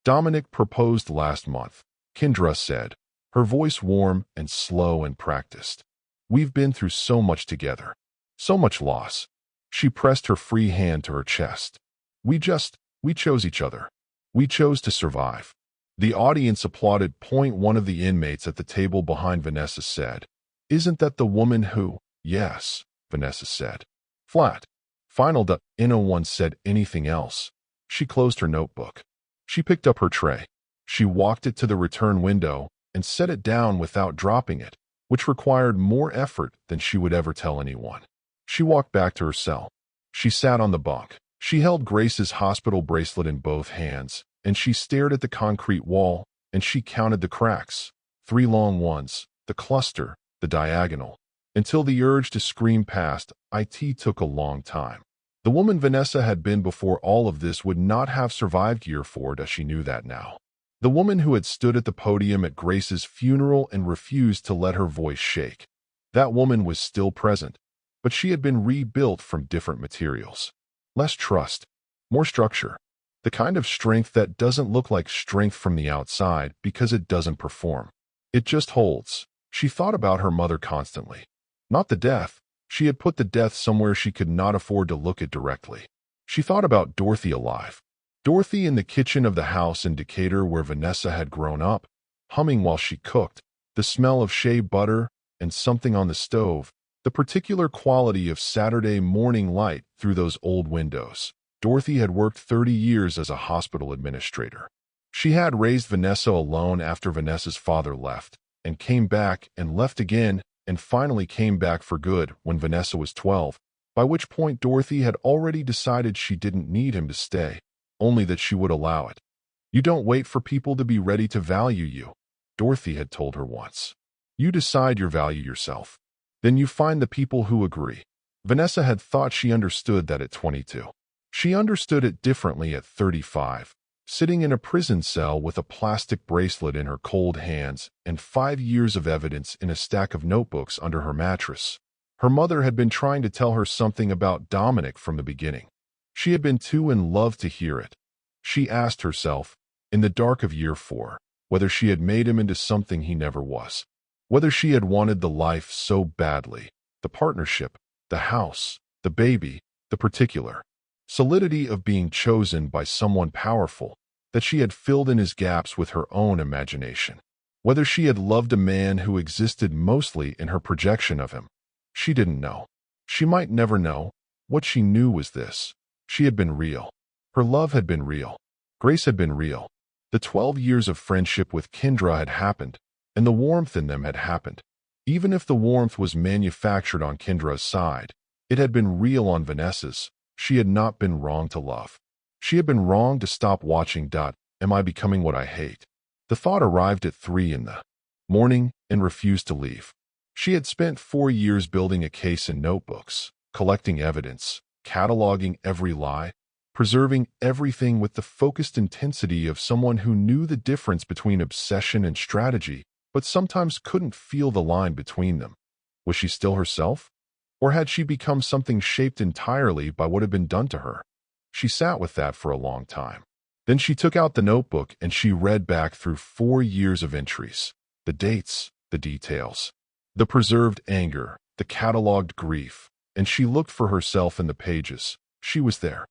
Dominic proposed last month, Kendra said, her voice warm and slow and practiced. We've been through so much together. So much loss. She pressed her free hand to her chest. We chose each other. We chose to survive. The audience applauded. One of the inmates at the table behind Vanessa said, "Isn't that the woman who—" "Yes," Vanessa said. Flat. Final. No one said anything else. She closed her notebook. She picked up her tray. She walked it to the return window and set it down without dropping it, which required more effort than she would ever tell anyone. She walked back to her cell. She sat on the bunk. She held Grace's hospital bracelet in both hands, and she stared at the concrete wall, and she counted the cracks. 3 long ones, the cluster, the diagonal. Until the urge to scream passed, it took a long time. The woman Vanessa had been before all of this would not have survived year 4, as she knew that now. The woman who had stood at the podium at Grace's funeral and refused to let her voice shake. That woman was still present, but she had been rebuilt from different materials. Less trust, more structure. The kind of strength that doesn't look like strength from the outside because it doesn't perform. It just holds. She thought about her mother constantly. Not the death. She had put the death somewhere she could not afford to look at directly. She thought about Dorothy alive. Dorothy in the kitchen of the house in Decatur where Vanessa had grown up, humming while she cooked, the smell of shea butter and something on the stove, the particular quality of Saturday morning light through those old windows. Dorothy had worked 30 years as a hospital administrator. She had raised Vanessa alone after Vanessa's father left, and came back and left again, and finally came back for good when Vanessa was 12, by which point Dorothy had already decided she didn't need him to stay, only that she would allow it. You don't wait for people to be ready to value you, Dorothy had told her once. You decide your value yourself. Then you find the people who agree. Vanessa had thought she understood that at 22. She understood it differently at 35, sitting in a prison cell with a plastic bracelet in her cold hands and 5 years of evidence in a stack of notebooks under her mattress. Her mother had been trying to tell her something about Dominic from the beginning. She had been too in love to hear it. She asked herself, in the dark of year 4, whether she had made him into something he never was. Whether she had wanted the life so badly, the partnership, the house, the baby, the particular solidity of being chosen by someone powerful, that she had filled in his gaps with her own imagination. Whether she had loved a man who existed mostly in her projection of him. She didn't know. She might never know. What she knew was this. She had been real. Her love had been real. Grace had been real. The 12 years of friendship with Kendra had happened, and the warmth in them had happened. Even if the warmth was manufactured on Kendra's side, it had been real on Vanessa's. She had not been wrong to love. She had been wrong to stop watching. Am I becoming what I hate? The thought arrived at 3 in the morning, and refused to leave. She had spent 4 years building a case in notebooks, collecting evidence, cataloging every lie, preserving everything with the focused intensity of someone who knew the difference between obsession and strategy, but sometimes couldn't feel the line between them. Was she still herself? Or had she become something shaped entirely by what had been done to her? She sat with that for a long time. Then she took out the notebook and she read back through 4 years of entries. The dates, the details, the preserved anger, the catalogued grief, and she looked for herself in the pages. She was there.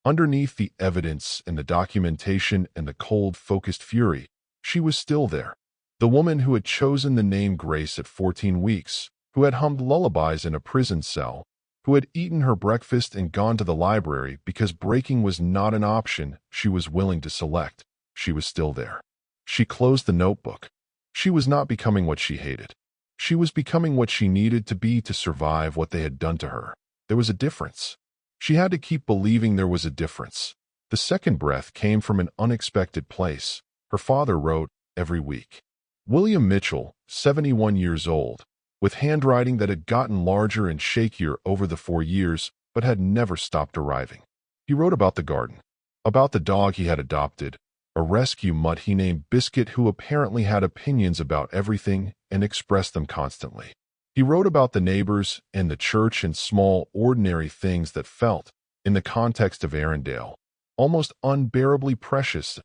Underneath the evidence and the documentation and the cold, focused fury, she was still there. The woman who had chosen the name Grace at 14 weeks, who had hummed lullabies in a prison cell, who had eaten her breakfast and gone to the library because breaking was not an option she was willing to select. She was still there. She closed the notebook. She was not becoming what she hated. She was becoming what she needed to be to survive what they had done to her. There was a difference. She had to keep believing there was a difference. The second breath came from an unexpected place. Her father wrote every week. William Mitchell, 71 years old, with handwriting that had gotten larger and shakier over the 4 years, but had never stopped arriving. He wrote about the garden, about the dog he had adopted, a rescue mutt he named Biscuit who apparently had opinions about everything and expressed them constantly. He wrote about the neighbors and the church and small, ordinary things that felt, in the context of Arendelle, almost unbearably precious.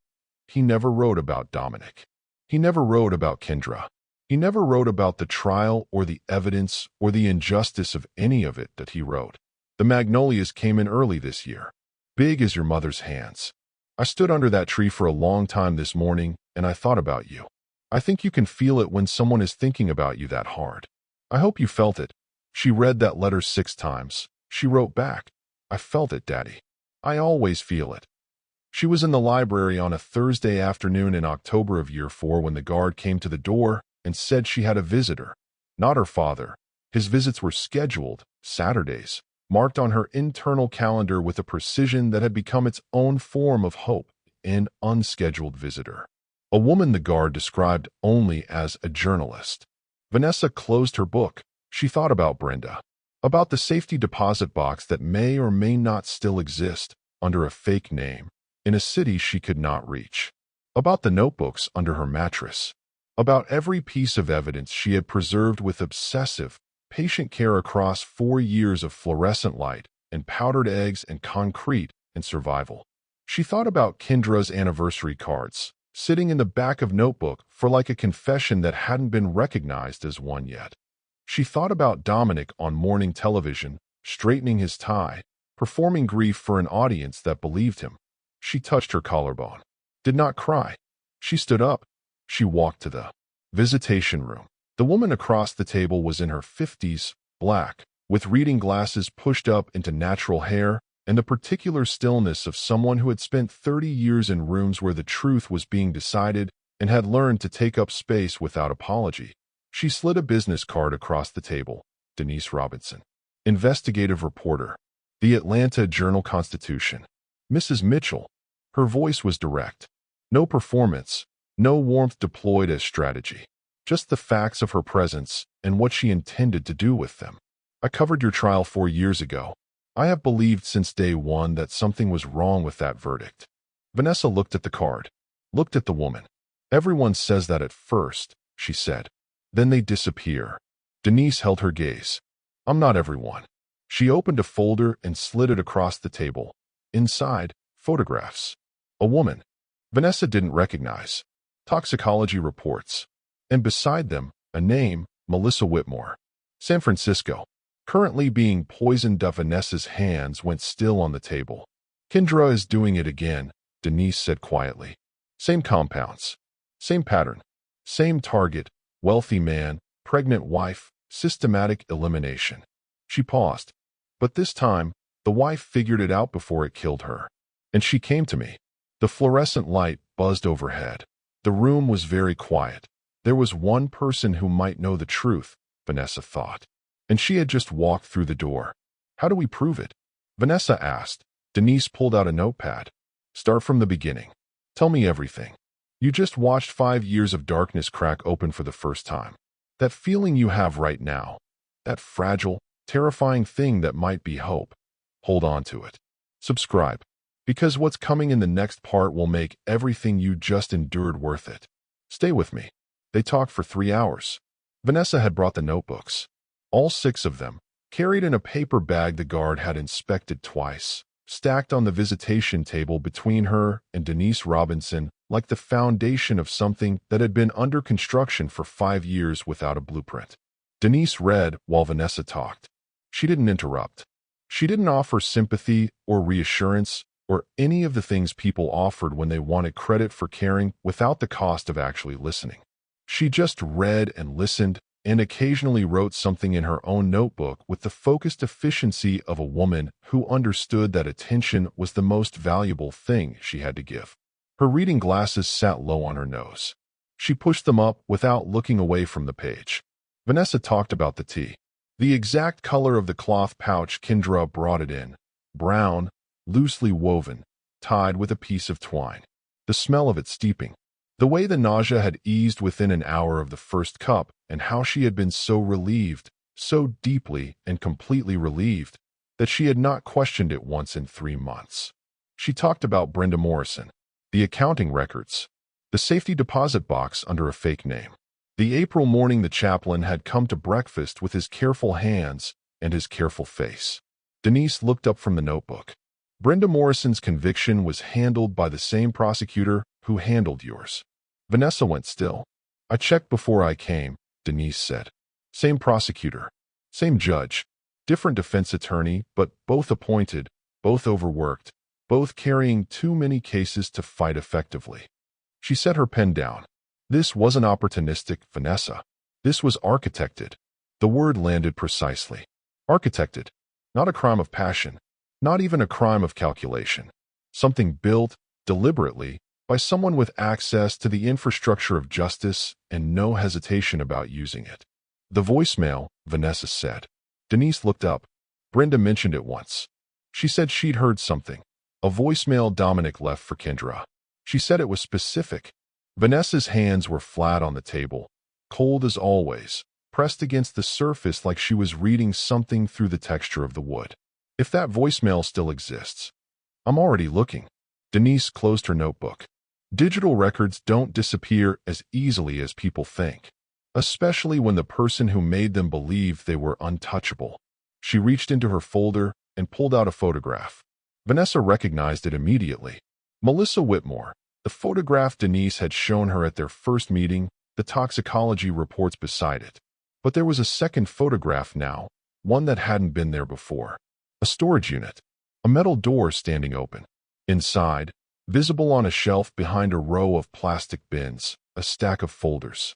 He never wrote about Dominic. He never wrote about Kendra. He never wrote about the trial or the evidence or the injustice of any of it that he wrote. The magnolias came in early this year, big as your mother's hands. I stood under that tree for a long time this morning, and I thought about you. I think you can feel it when someone is thinking about you that hard. I hope you felt it. She read that letter 6 times. She wrote back, I felt it, Daddy. I always feel it. She was in the library on a Thursday afternoon in October of year 4 when the guard came to the door and said she had a visitor. Not her father. His visits were scheduled, Saturdays, marked on her internal calendar with a precision that had become its own form of hope, an unscheduled visitor. A woman the guard described only as a journalist. Vanessa closed her book. She thought about Brenda, about the safety deposit box that may or may not still exist under a fake name in a city she could not reach, about the notebooks under her mattress, about every piece of evidence she had preserved with obsessive, patient care across 4 years of fluorescent light and powdered eggs and concrete and survival. She thought about Kendra's anniversary cards, sitting in the back of notebook for like a confession that hadn't been recognized as one yet. She thought about Dominic on morning television, straightening his tie, performing grief for an audience that believed him. She touched her collarbone. Did not cry. She stood up. She walked to the visitation room. The woman across the table was in her 50s, black, with reading glasses pushed up into natural hair, and the particular stillness of someone who had spent 30 years in rooms where the truth was being decided and had learned to take up space without apology. She slid a business card across the table. Denise Robinson, investigative reporter, the Atlanta Journal-Constitution. Mrs. Mitchell. Her voice was direct. No performance, no warmth deployed as strategy. Just the facts of her presence and what she intended to do with them. I covered your trial 4 years ago. I have believed since day one that something was wrong with that verdict. Vanessa looked at the card, looked at the woman. Everyone says that at first, she said. Then they disappear. Denise held her gaze. I'm not everyone. She opened a folder and slid it across the table. Inside, photographs. A woman Vanessa didn't recognize. Toxicology reports. And beside them, a name, Melissa Whitmore. San Francisco. Currently being poisoned. Vanessa's hands went still on the table. Kendra is doing it again, Denise said quietly. Same compounds. Same pattern. Same target. Wealthy man, pregnant wife, systematic elimination. She paused. But this time, the wife figured it out before it killed her. And she came to me. The fluorescent light buzzed overhead. The room was very quiet. There was one person who might know the truth, Vanessa thought. And she had just walked through the door. How do we prove it? Vanessa asked. Denise pulled out a notepad. Start from the beginning. Tell me everything. You just watched 5 years of darkness crack open for the first time. That feeling you have right now, that fragile, terrifying thing that might be hope. Hold on to it. Subscribe, because what's coming in the next part will make everything you just endured worth it. Stay with me. They talked for 3 hours. Vanessa had brought the notebooks. All 6 of them, carried in a paper bag the guard had inspected twice, stacked on the visitation table between her and Denise Robinson like the foundation of something that had been under construction for 5 years without a blueprint. Denise read while Vanessa talked. She didn't interrupt. She didn't offer sympathy or reassurance or any of the things people offered when they wanted credit for caring without the cost of actually listening. She just read and listened and occasionally wrote something in her own notebook with the focused efficiency of a woman who understood that attention was the most valuable thing she had to give. Her reading glasses sat low on her nose. She pushed them up without looking away from the page. Vanessa talked about the tea. The exact color of the cloth pouch Kendra brought it in. Brown, loosely woven, tied with a piece of twine. The smell of it steeping. The way the nausea had eased within an hour of the first cup, and how she had been so relieved, so deeply and completely relieved, that she had not questioned it once in 3 months. She talked about Brenda Morrison, the accounting records, the safety deposit box under a fake name. The April morning the chaplain had come to breakfast with his careful hands and his careful face. Denise looked up from the notebook. Brenda Morrison's conviction was handled by the same prosecutor who handled yours. Vanessa went still. I checked before I came, Denise said. Same prosecutor, same judge, different defense attorney, but both appointed, both overworked, both carrying too many cases to fight effectively. She set her pen down. This wasn't opportunistic, Vanessa. This was architected. The word landed precisely. Architected. Not a crime of passion. Not even a crime of calculation. Something built, deliberately, by someone with access to the infrastructure of justice and no hesitation about using it. The voicemail, Vanessa said. Denise looked up. Brenda mentioned it once. She said she'd heard something. A voicemail Dominic left for Kendra. She said it was specific. Vanessa's hands were flat on the table, cold as always, pressed against the surface like she was reading something through the texture of the wood. If that voicemail still exists. I'm already looking. Denise closed her notebook. Digital records don't disappear as easily as people think, especially when the person who made them believed they were untouchable. She reached into her folder and pulled out a photograph. Vanessa recognized it immediately. Melissa Whitmore, the photograph Denise had shown her at their first meeting, the toxicology reports beside it. But there was a second photograph now, one that hadn't been there before. A storage unit. A metal door standing open. Inside, visible on a shelf behind a row of plastic bins, a stack of folders.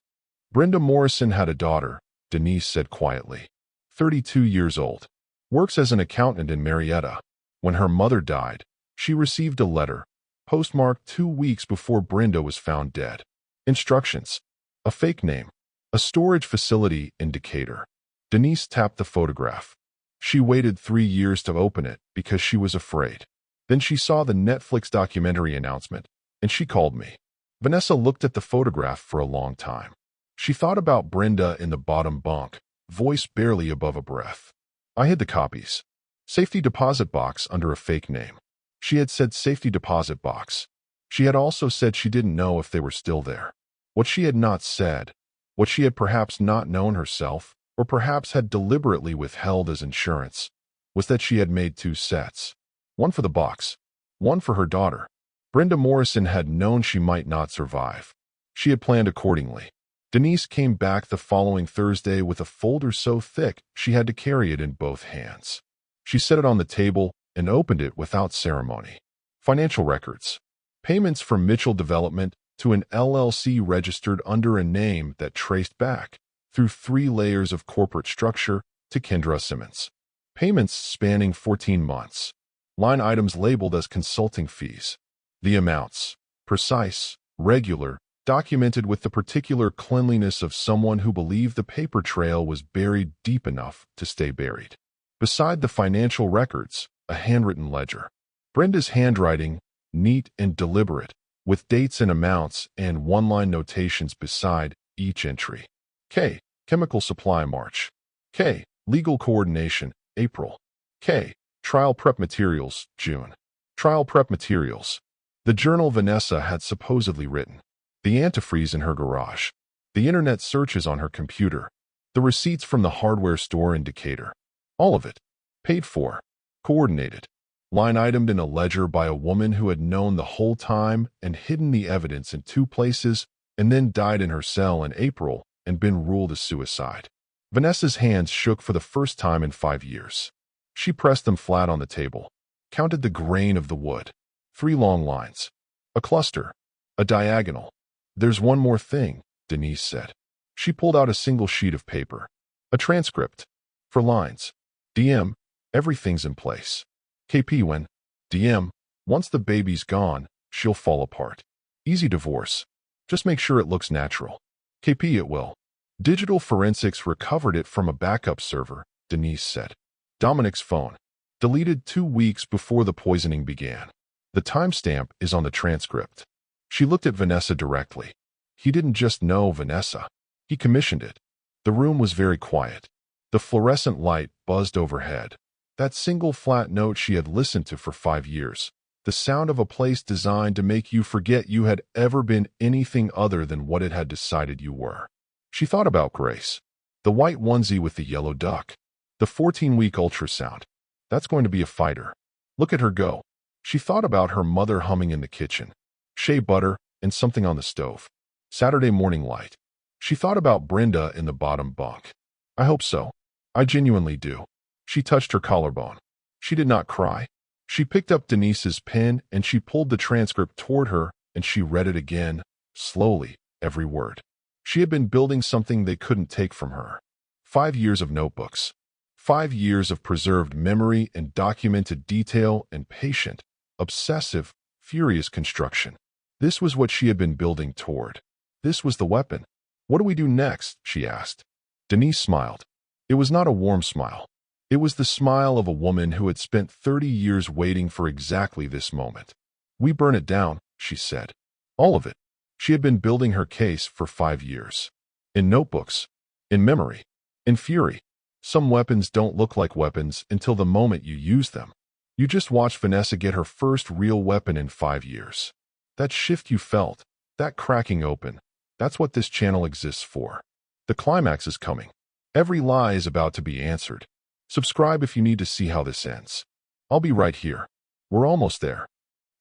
Brenda Morrison had a daughter, Denise said quietly. 32 years old. Works as an accountant in Marietta. When her mother died, she received a letter, postmarked 2 weeks before Brenda was found dead. Instructions. A fake name. A storage facility indicator. Denise tapped the photograph. She waited 3 years to open it because she was afraid. Then she saw the Netflix documentary announcement, and she called me. Vanessa looked at the photograph for a long time. She thought about Brenda in the bottom bunk, voice barely above a breath. I hid the copies. Safety deposit box under a fake name. She had said safety deposit box. She had also said she didn't know if they were still there. What she had not said, what she had perhaps not known herself, or perhaps had deliberately withheld as insurance, was that she had made 2 sets. One for the box, one for her daughter. Brenda Morrison had known she might not survive. She had planned accordingly. Denise came back the following Thursday with a folder so thick she had to carry it in both hands. She set it on the table and opened it without ceremony. Financial records. Payments from Mitchell Development to an LLC registered under a name that traced back, through 3 layers of corporate structure, to Kendra Simmons. Payments spanning 14 months. Line items labeled as consulting fees. The amounts. Precise, regular, documented with the particular cleanliness of someone who believed the paper trail was buried deep enough to stay buried. Beside the financial records, a handwritten ledger. Brenda's handwriting, neat and deliberate, with dates and amounts and one-line notations beside each entry. K. Chemical supply March. K. Legal coordination April. K. Trial prep materials June. Trial prep materials. The journal Vanessa had supposedly written. The antifreeze in her garage. The internet searches on her computer. The receipts from the hardware store indicator. All of it. Paid for. Coordinated. Line itemed in a ledger by a woman who had known the whole time and hidden the evidence in 2 places and then died in her cell in April and been ruled a suicide. Vanessa's hands shook for the first time in 5 years. She pressed them flat on the table, counted the grain of the wood. 3 long lines. A cluster. A diagonal. There's one more thing, Denise said. She pulled out a single sheet of paper. A transcript. For lines. DM. Everything's in place. KP when. DM. Once the baby's gone, she'll fall apart. Easy divorce. Just make sure it looks natural. KP it will. Digital forensics recovered it from a backup server, Denise said. Dominic's phone. Deleted 2 weeks before the poisoning began. The timestamp is on the transcript. She looked at Vanessa directly. He didn't just know Vanessa. He commissioned it. The room was very quiet. The fluorescent light buzzed overhead. That single flat note she had listened to for 5 years. The sound of a place designed to make you forget you had ever been anything other than what it had decided you were. She thought about Grace. The white onesie with the yellow duck. The 14-week ultrasound. That's going to be a fighter. Look at her go. She thought about her mother humming in the kitchen. Shea butter and something on the stove. Saturday morning light. She thought about Brenda in the bottom bunk. I hope so. I genuinely do. She touched her collarbone. She did not cry. She picked up Denise's pen and she pulled the transcript toward her and she read it again, slowly, every word. She had been building something they couldn't take from her. 5 years of notebooks. 5 years of preserved memory and documented detail and patient, obsessive, furious construction. This was what she had been building toward. This was the weapon. What do we do next? She asked. Denise smiled. It was not a warm smile. It was the smile of a woman who had spent 30 years waiting for exactly this moment. We burn it down, she said. All of it. She had been building her case for 5 years. In notebooks. In memory. In fury. Some weapons don't look like weapons until the moment you use them. You just watched Vanessa get her first real weapon in 5 years. That shift you felt, that cracking open, that's what this channel exists for. The climax is coming. Every lie is about to be answered. Subscribe if you need to see how this ends. I'll be right here. We're almost there.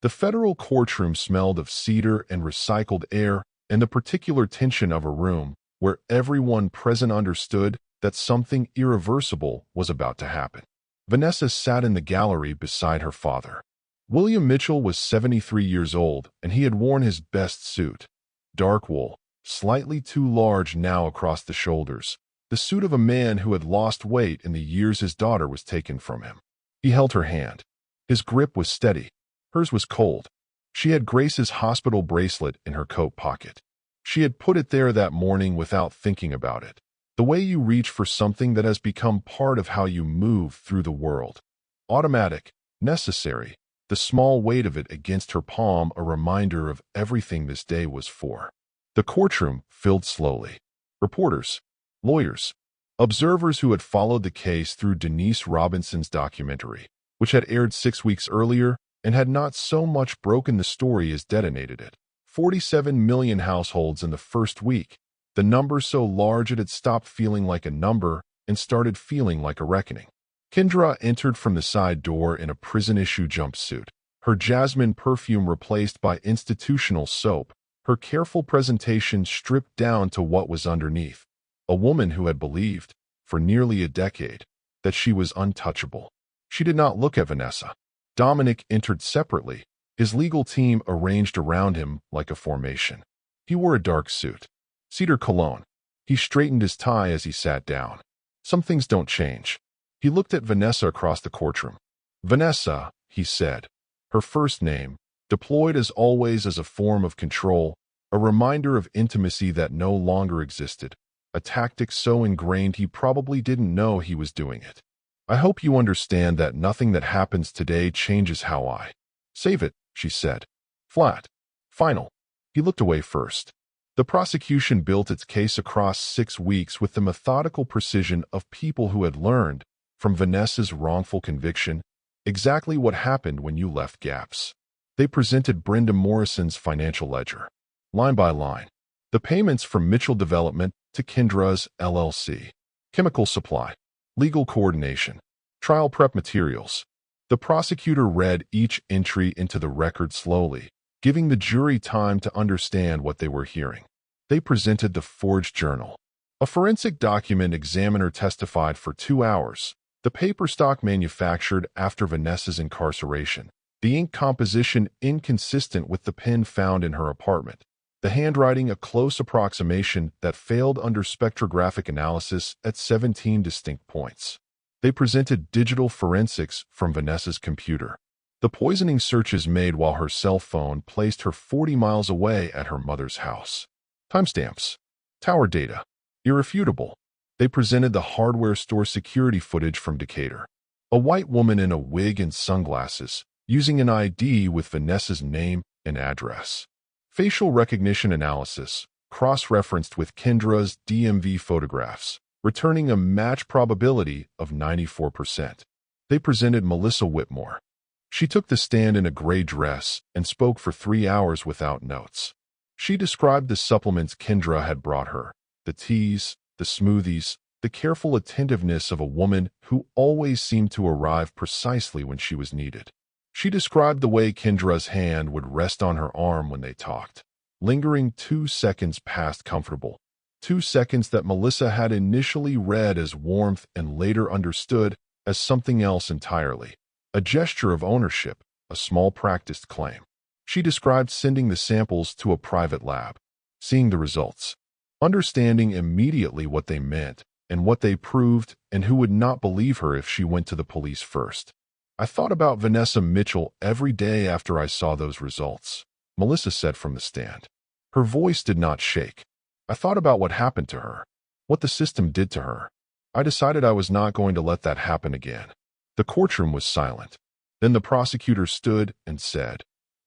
The federal courtroom smelled of cedar and recycled air and the particular tension of a room where everyone present understood that something irreversible was about to happen. Vanessa sat in the gallery beside her father. William Mitchell was 73 years old, and he had worn his best suit. Dark wool, slightly too large now across the shoulders. The suit of a man who had lost weight in the years his daughter was taken from him. He held her hand. His grip was steady. Hers was cold. She had Grace's hospital bracelet in her coat pocket. She had put it there that morning without thinking about it. The way you reach for something that has become part of how you move through the world. Automatic, necessary, the small weight of it against her palm a reminder of everything this day was for. The courtroom filled slowly. Reporters, lawyers, observers who had followed the case through Denise Robinson's documentary, which had aired 6 weeks earlier and had not so much broken the story as detonated it. 47 million households in the first week. The number so large it had stopped feeling like a number and started feeling like a reckoning. Kendra entered from the side door in a prison-issue jumpsuit, her jasmine perfume replaced by institutional soap, her careful presentation stripped down to what was underneath. A woman who had believed, for nearly a decade, that she was untouchable. She did not look at Vanessa. Dominic entered separately, his legal team arranged around him like a formation. He wore a dark suit. Cedar cologne. He straightened his tie as he sat down. Some things don't change. He looked at Vanessa across the courtroom. Vanessa, he said. Her first name, deployed as always as a form of control, a reminder of intimacy that no longer existed, a tactic so ingrained he probably didn't know he was doing it. I hope you understand that nothing that happens today changes how I. Save it, she said. Flat. Final. He looked away first. The prosecution built its case across 6 weeks with the methodical precision of people who had learned, from Vanessa's wrongful conviction, exactly what happened when you left gaps. They presented Brenda Morrison's financial ledger, line by line. The payments from Mitchell Development to Kendra's LLC, chemical supply, legal coordination, trial prep materials. The prosecutor read each entry into the record slowly, giving the jury time to understand what they were hearing. They presented the forged journal. A forensic document examiner testified for 2 hours. The paper stock manufactured after Vanessa's incarceration. The ink composition inconsistent with the pen found in her apartment. The handwriting a close approximation that failed under spectrographic analysis at 17 distinct points. They presented digital forensics from Vanessa's computer. The poisoning searches made while her cell phone placed her 40 miles away at her mother's house. Timestamps. Tower data. Irrefutable. They presented the hardware store security footage from Decatur. A white woman in a wig and sunglasses, using an ID with Vanessa's name and address. Facial recognition analysis, cross-referenced with Kendra's DMV photographs, returning a match probability of 94%. They presented Melissa Whitmore. She took the stand in a gray dress and spoke for 3 hours without notes. She described the supplements Kendra had brought her, the teas, the smoothies, the careful attentiveness of a woman who always seemed to arrive precisely when she was needed. She described the way Kendra's hand would rest on her arm when they talked, lingering 2 seconds past comfortable, 2 seconds that Melissa had initially read as warmth and later understood as something else entirely, a gesture of ownership, a small practiced claim. She described sending the samples to a private lab, seeing the results, understanding immediately what they meant and what they proved and who would not believe her if she went to the police first. I thought about Vanessa Mitchell every day after I saw those results, Melissa said from the stand. Her voice did not shake. I thought about what happened to her, what the system did to her. I decided I was not going to let that happen again. The courtroom was silent. Then the prosecutor stood and said,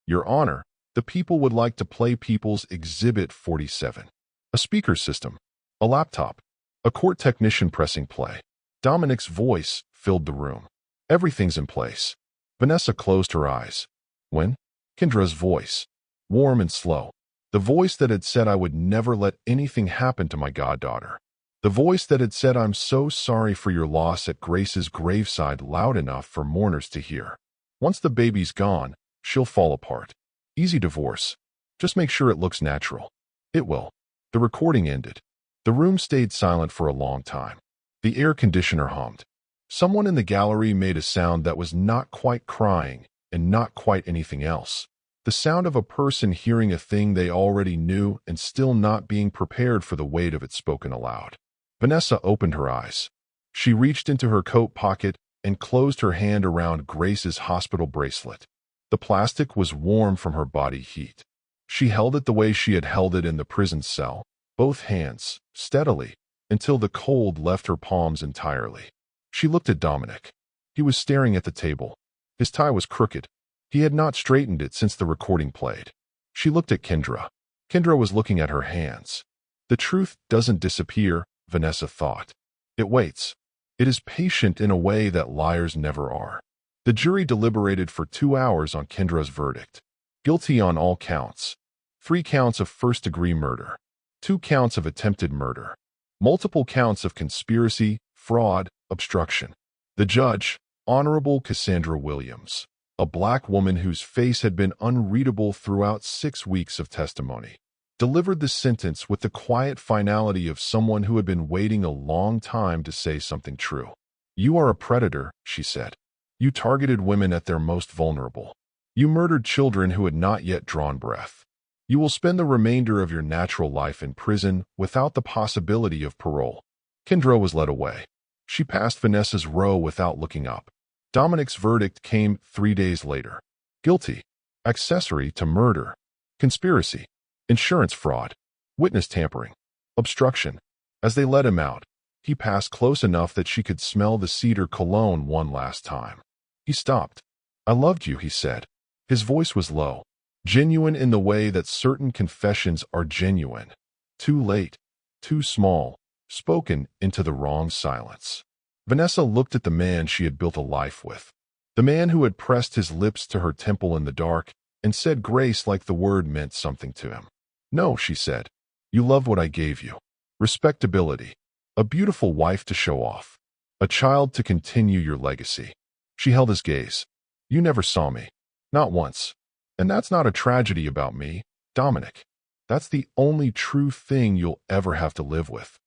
"Your Honor, the people would like to play People's Exhibit 47. A speaker system, a laptop, a court technician pressing play." Dominic's voice filled the room. "Everything's in place." Vanessa closed her eyes. "When?" Kendra's voice, warm and slow. The voice that had said I would never let anything happen to my goddaughter. The voice that had said I'm so sorry for your loss at Grace's graveside loud enough for mourners to hear. Once the baby's gone, she'll fall apart. Easy divorce. Just make sure it looks natural. It will. The recording ended. The room stayed silent for a long time. The air conditioner hummed. Someone in the gallery made a sound that was not quite crying and not quite anything else. The sound of a person hearing a thing they already knew and still not being prepared for the weight of it spoken aloud. Vanessa opened her eyes. She reached into her coat pocket and closed her hand around Grace's hospital bracelet. The plastic was warm from her body heat. She held it the way she had held it in the prison cell, both hands, steadily, until the cold left her palms entirely. She looked at Dominic. He was staring at the table. His tie was crooked. He had not straightened it since the recording played. She looked at Kendra. Kendra was looking at her hands. The truth doesn't disappear, Vanessa thought. It waits. It is patient in a way that liars never are. The jury deliberated for 2 hours on Kendra's verdict. Guilty on all counts. 3 counts of first-degree murder. 2 counts of attempted murder. Multiple counts of conspiracy, fraud, obstruction. The judge, Honorable Cassandra Williams, a black woman whose face had been unreadable throughout 6 weeks of testimony, delivered the sentence with the quiet finality of someone who had been waiting a long time to say something true. "You are a predator," she said. "You targeted women at their most vulnerable. You murdered children who had not yet drawn breath. You will spend the remainder of your natural life in prison without the possibility of parole." Kendra was led away. She passed Vanessa's row without looking up. Dominic's verdict came 3 days later. Guilty. Accessory to murder. Conspiracy. Insurance fraud. Witness tampering. Obstruction. As they let him out, he passed close enough that she could smell the cedar cologne one last time. He stopped. "I loved you," he said. His voice was low. Genuine in the way that certain confessions are genuine. Too late, too small, spoken into the wrong silence. Vanessa looked at the man she had built a life with. The man who had pressed his lips to her temple in the dark and said grace like the word meant something to him. No, she said. You love what I gave you. Respectability. A beautiful wife to show off. A child to continue your legacy. She held his gaze. You never saw me. Not once. And that's not a tragedy about me, Dominic. That's the only true thing you'll ever have to live with.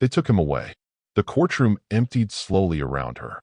They took him away. The courtroom emptied slowly around her.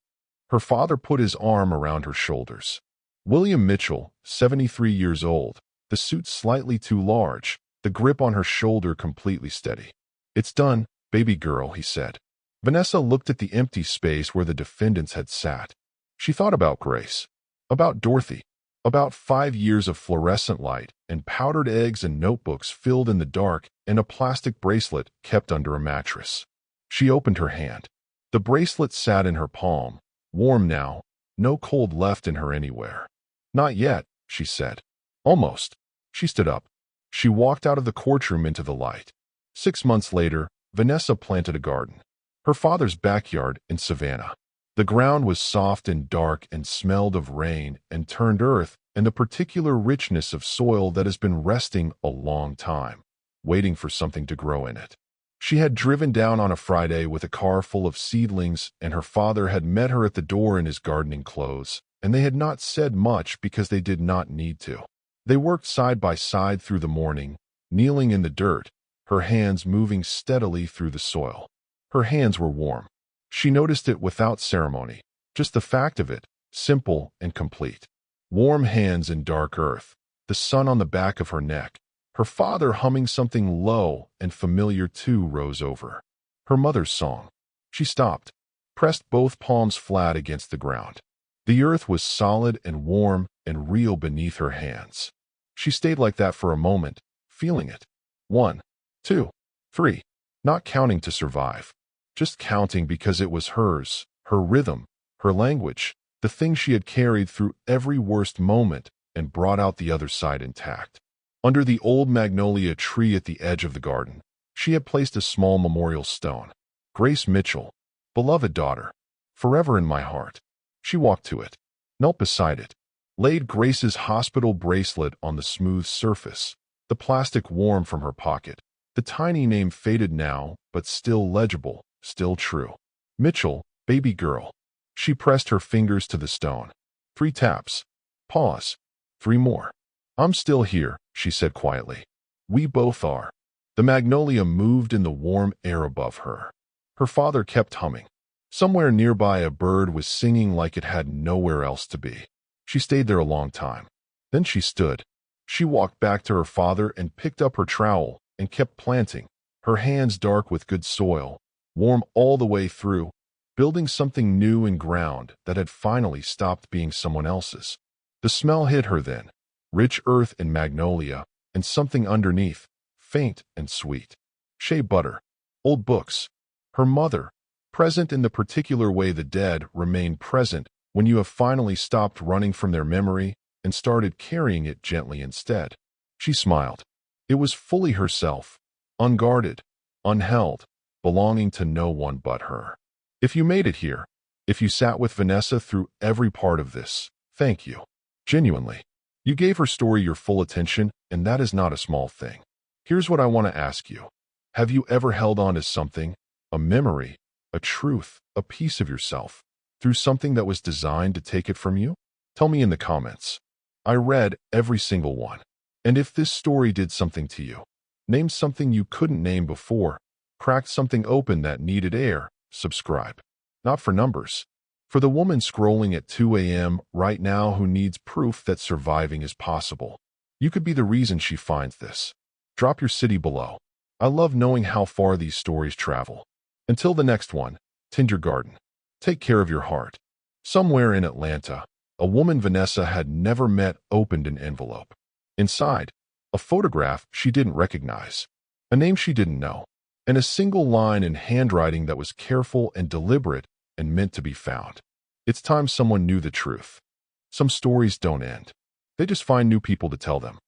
Her father put his arm around her shoulders. William Mitchell, 73 years old, the suit slightly too large, the grip on her shoulder completely steady. It's done, baby girl, he said. Vanessa looked at the empty space where the defendants had sat. She thought about Grace, about Dorothy, about 5 years of fluorescent light and powdered eggs and notebooks filled in the dark and a plastic bracelet kept under a mattress. She opened her hand. The bracelet sat in her palm, warm now, no cold left in her anywhere. Not yet, she said. Almost. She stood up. She walked out of the courtroom into the light. 6 months later, Vanessa planted a garden. Her father's backyard in Savannah. The ground was soft and dark and smelled of rain and turned earth and the particular richness of soil that has been resting a long time, waiting for something to grow in it. She had driven down on a Friday with a car full of seedlings, and her father had met her at the door in his gardening clothes, and they had not said much because they did not need to. They worked side by side through the morning, kneeling in the dirt, her hands moving steadily through the soil. Her hands were warm. She noticed it without ceremony, just the fact of it, simple and complete. Warm hands in dark earth, the sun on the back of her neck. Her father humming something low and familiar too rose over. Her mother's song. She stopped, pressed both palms flat against the ground. The earth was solid and warm and real beneath her hands. She stayed like that for a moment, feeling it. 1, 2, 3, not counting to survive. Just counting because it was hers, her rhythm, her language, the thing she had carried through every worst moment and brought out the other side intact. Under the old magnolia tree at the edge of the garden, she had placed a small memorial stone. Grace Mitchell, beloved daughter, forever in my heart. She walked to it, knelt beside it, laid Grace's hospital bracelet on the smooth surface, the plastic warm from her pocket, the tiny name faded now, but still legible, still true. Mitchell, baby girl. She pressed her fingers to the stone. 3 taps. Pause. 3 more. I'm still here, she said quietly. We both are. The magnolia moved in the warm air above her. Her father kept humming. Somewhere nearby a bird was singing like it had nowhere else to be. She stayed there a long time. Then she stood. She walked back to her father and picked up her trowel and kept planting, her hands dark with good soil, warm all the way through, building something new in ground that had finally stopped being someone else's. The smell hit her then, rich earth and magnolia, and something underneath, faint and sweet. Shea butter, old books, her mother, present in the particular way the dead remain present when you have finally stopped running from their memory and started carrying it gently instead. She smiled. It was fully herself, unguarded, unheld, belonging to no one but her. If you made it here, if you sat with Vanessa through every part of this, thank you. Genuinely. You gave her story your full attention, and that is not a small thing. Here's what I want to ask you. Have you ever held on to something, a memory, a truth, a piece of yourself, through something that was designed to take it from you? Tell me in the comments. I read every single one. And if this story did something to you, named something you couldn't name before, cracked something open that needed air, subscribe. Not for numbers. For the woman scrolling at 2 a.m. right now who needs proof that surviving is possible. You could be the reason she finds this. Drop your city below. I love knowing how far these stories travel. Until the next one, tend your garden. Take care of your heart. Somewhere in Atlanta, a woman Vanessa had never met opened an envelope. Inside, a photograph she didn't recognize, a name she didn't know, and a single line in handwriting that was careful and deliberate and meant to be found. It's time someone knew the truth. Some stories don't end. They just find new people to tell them.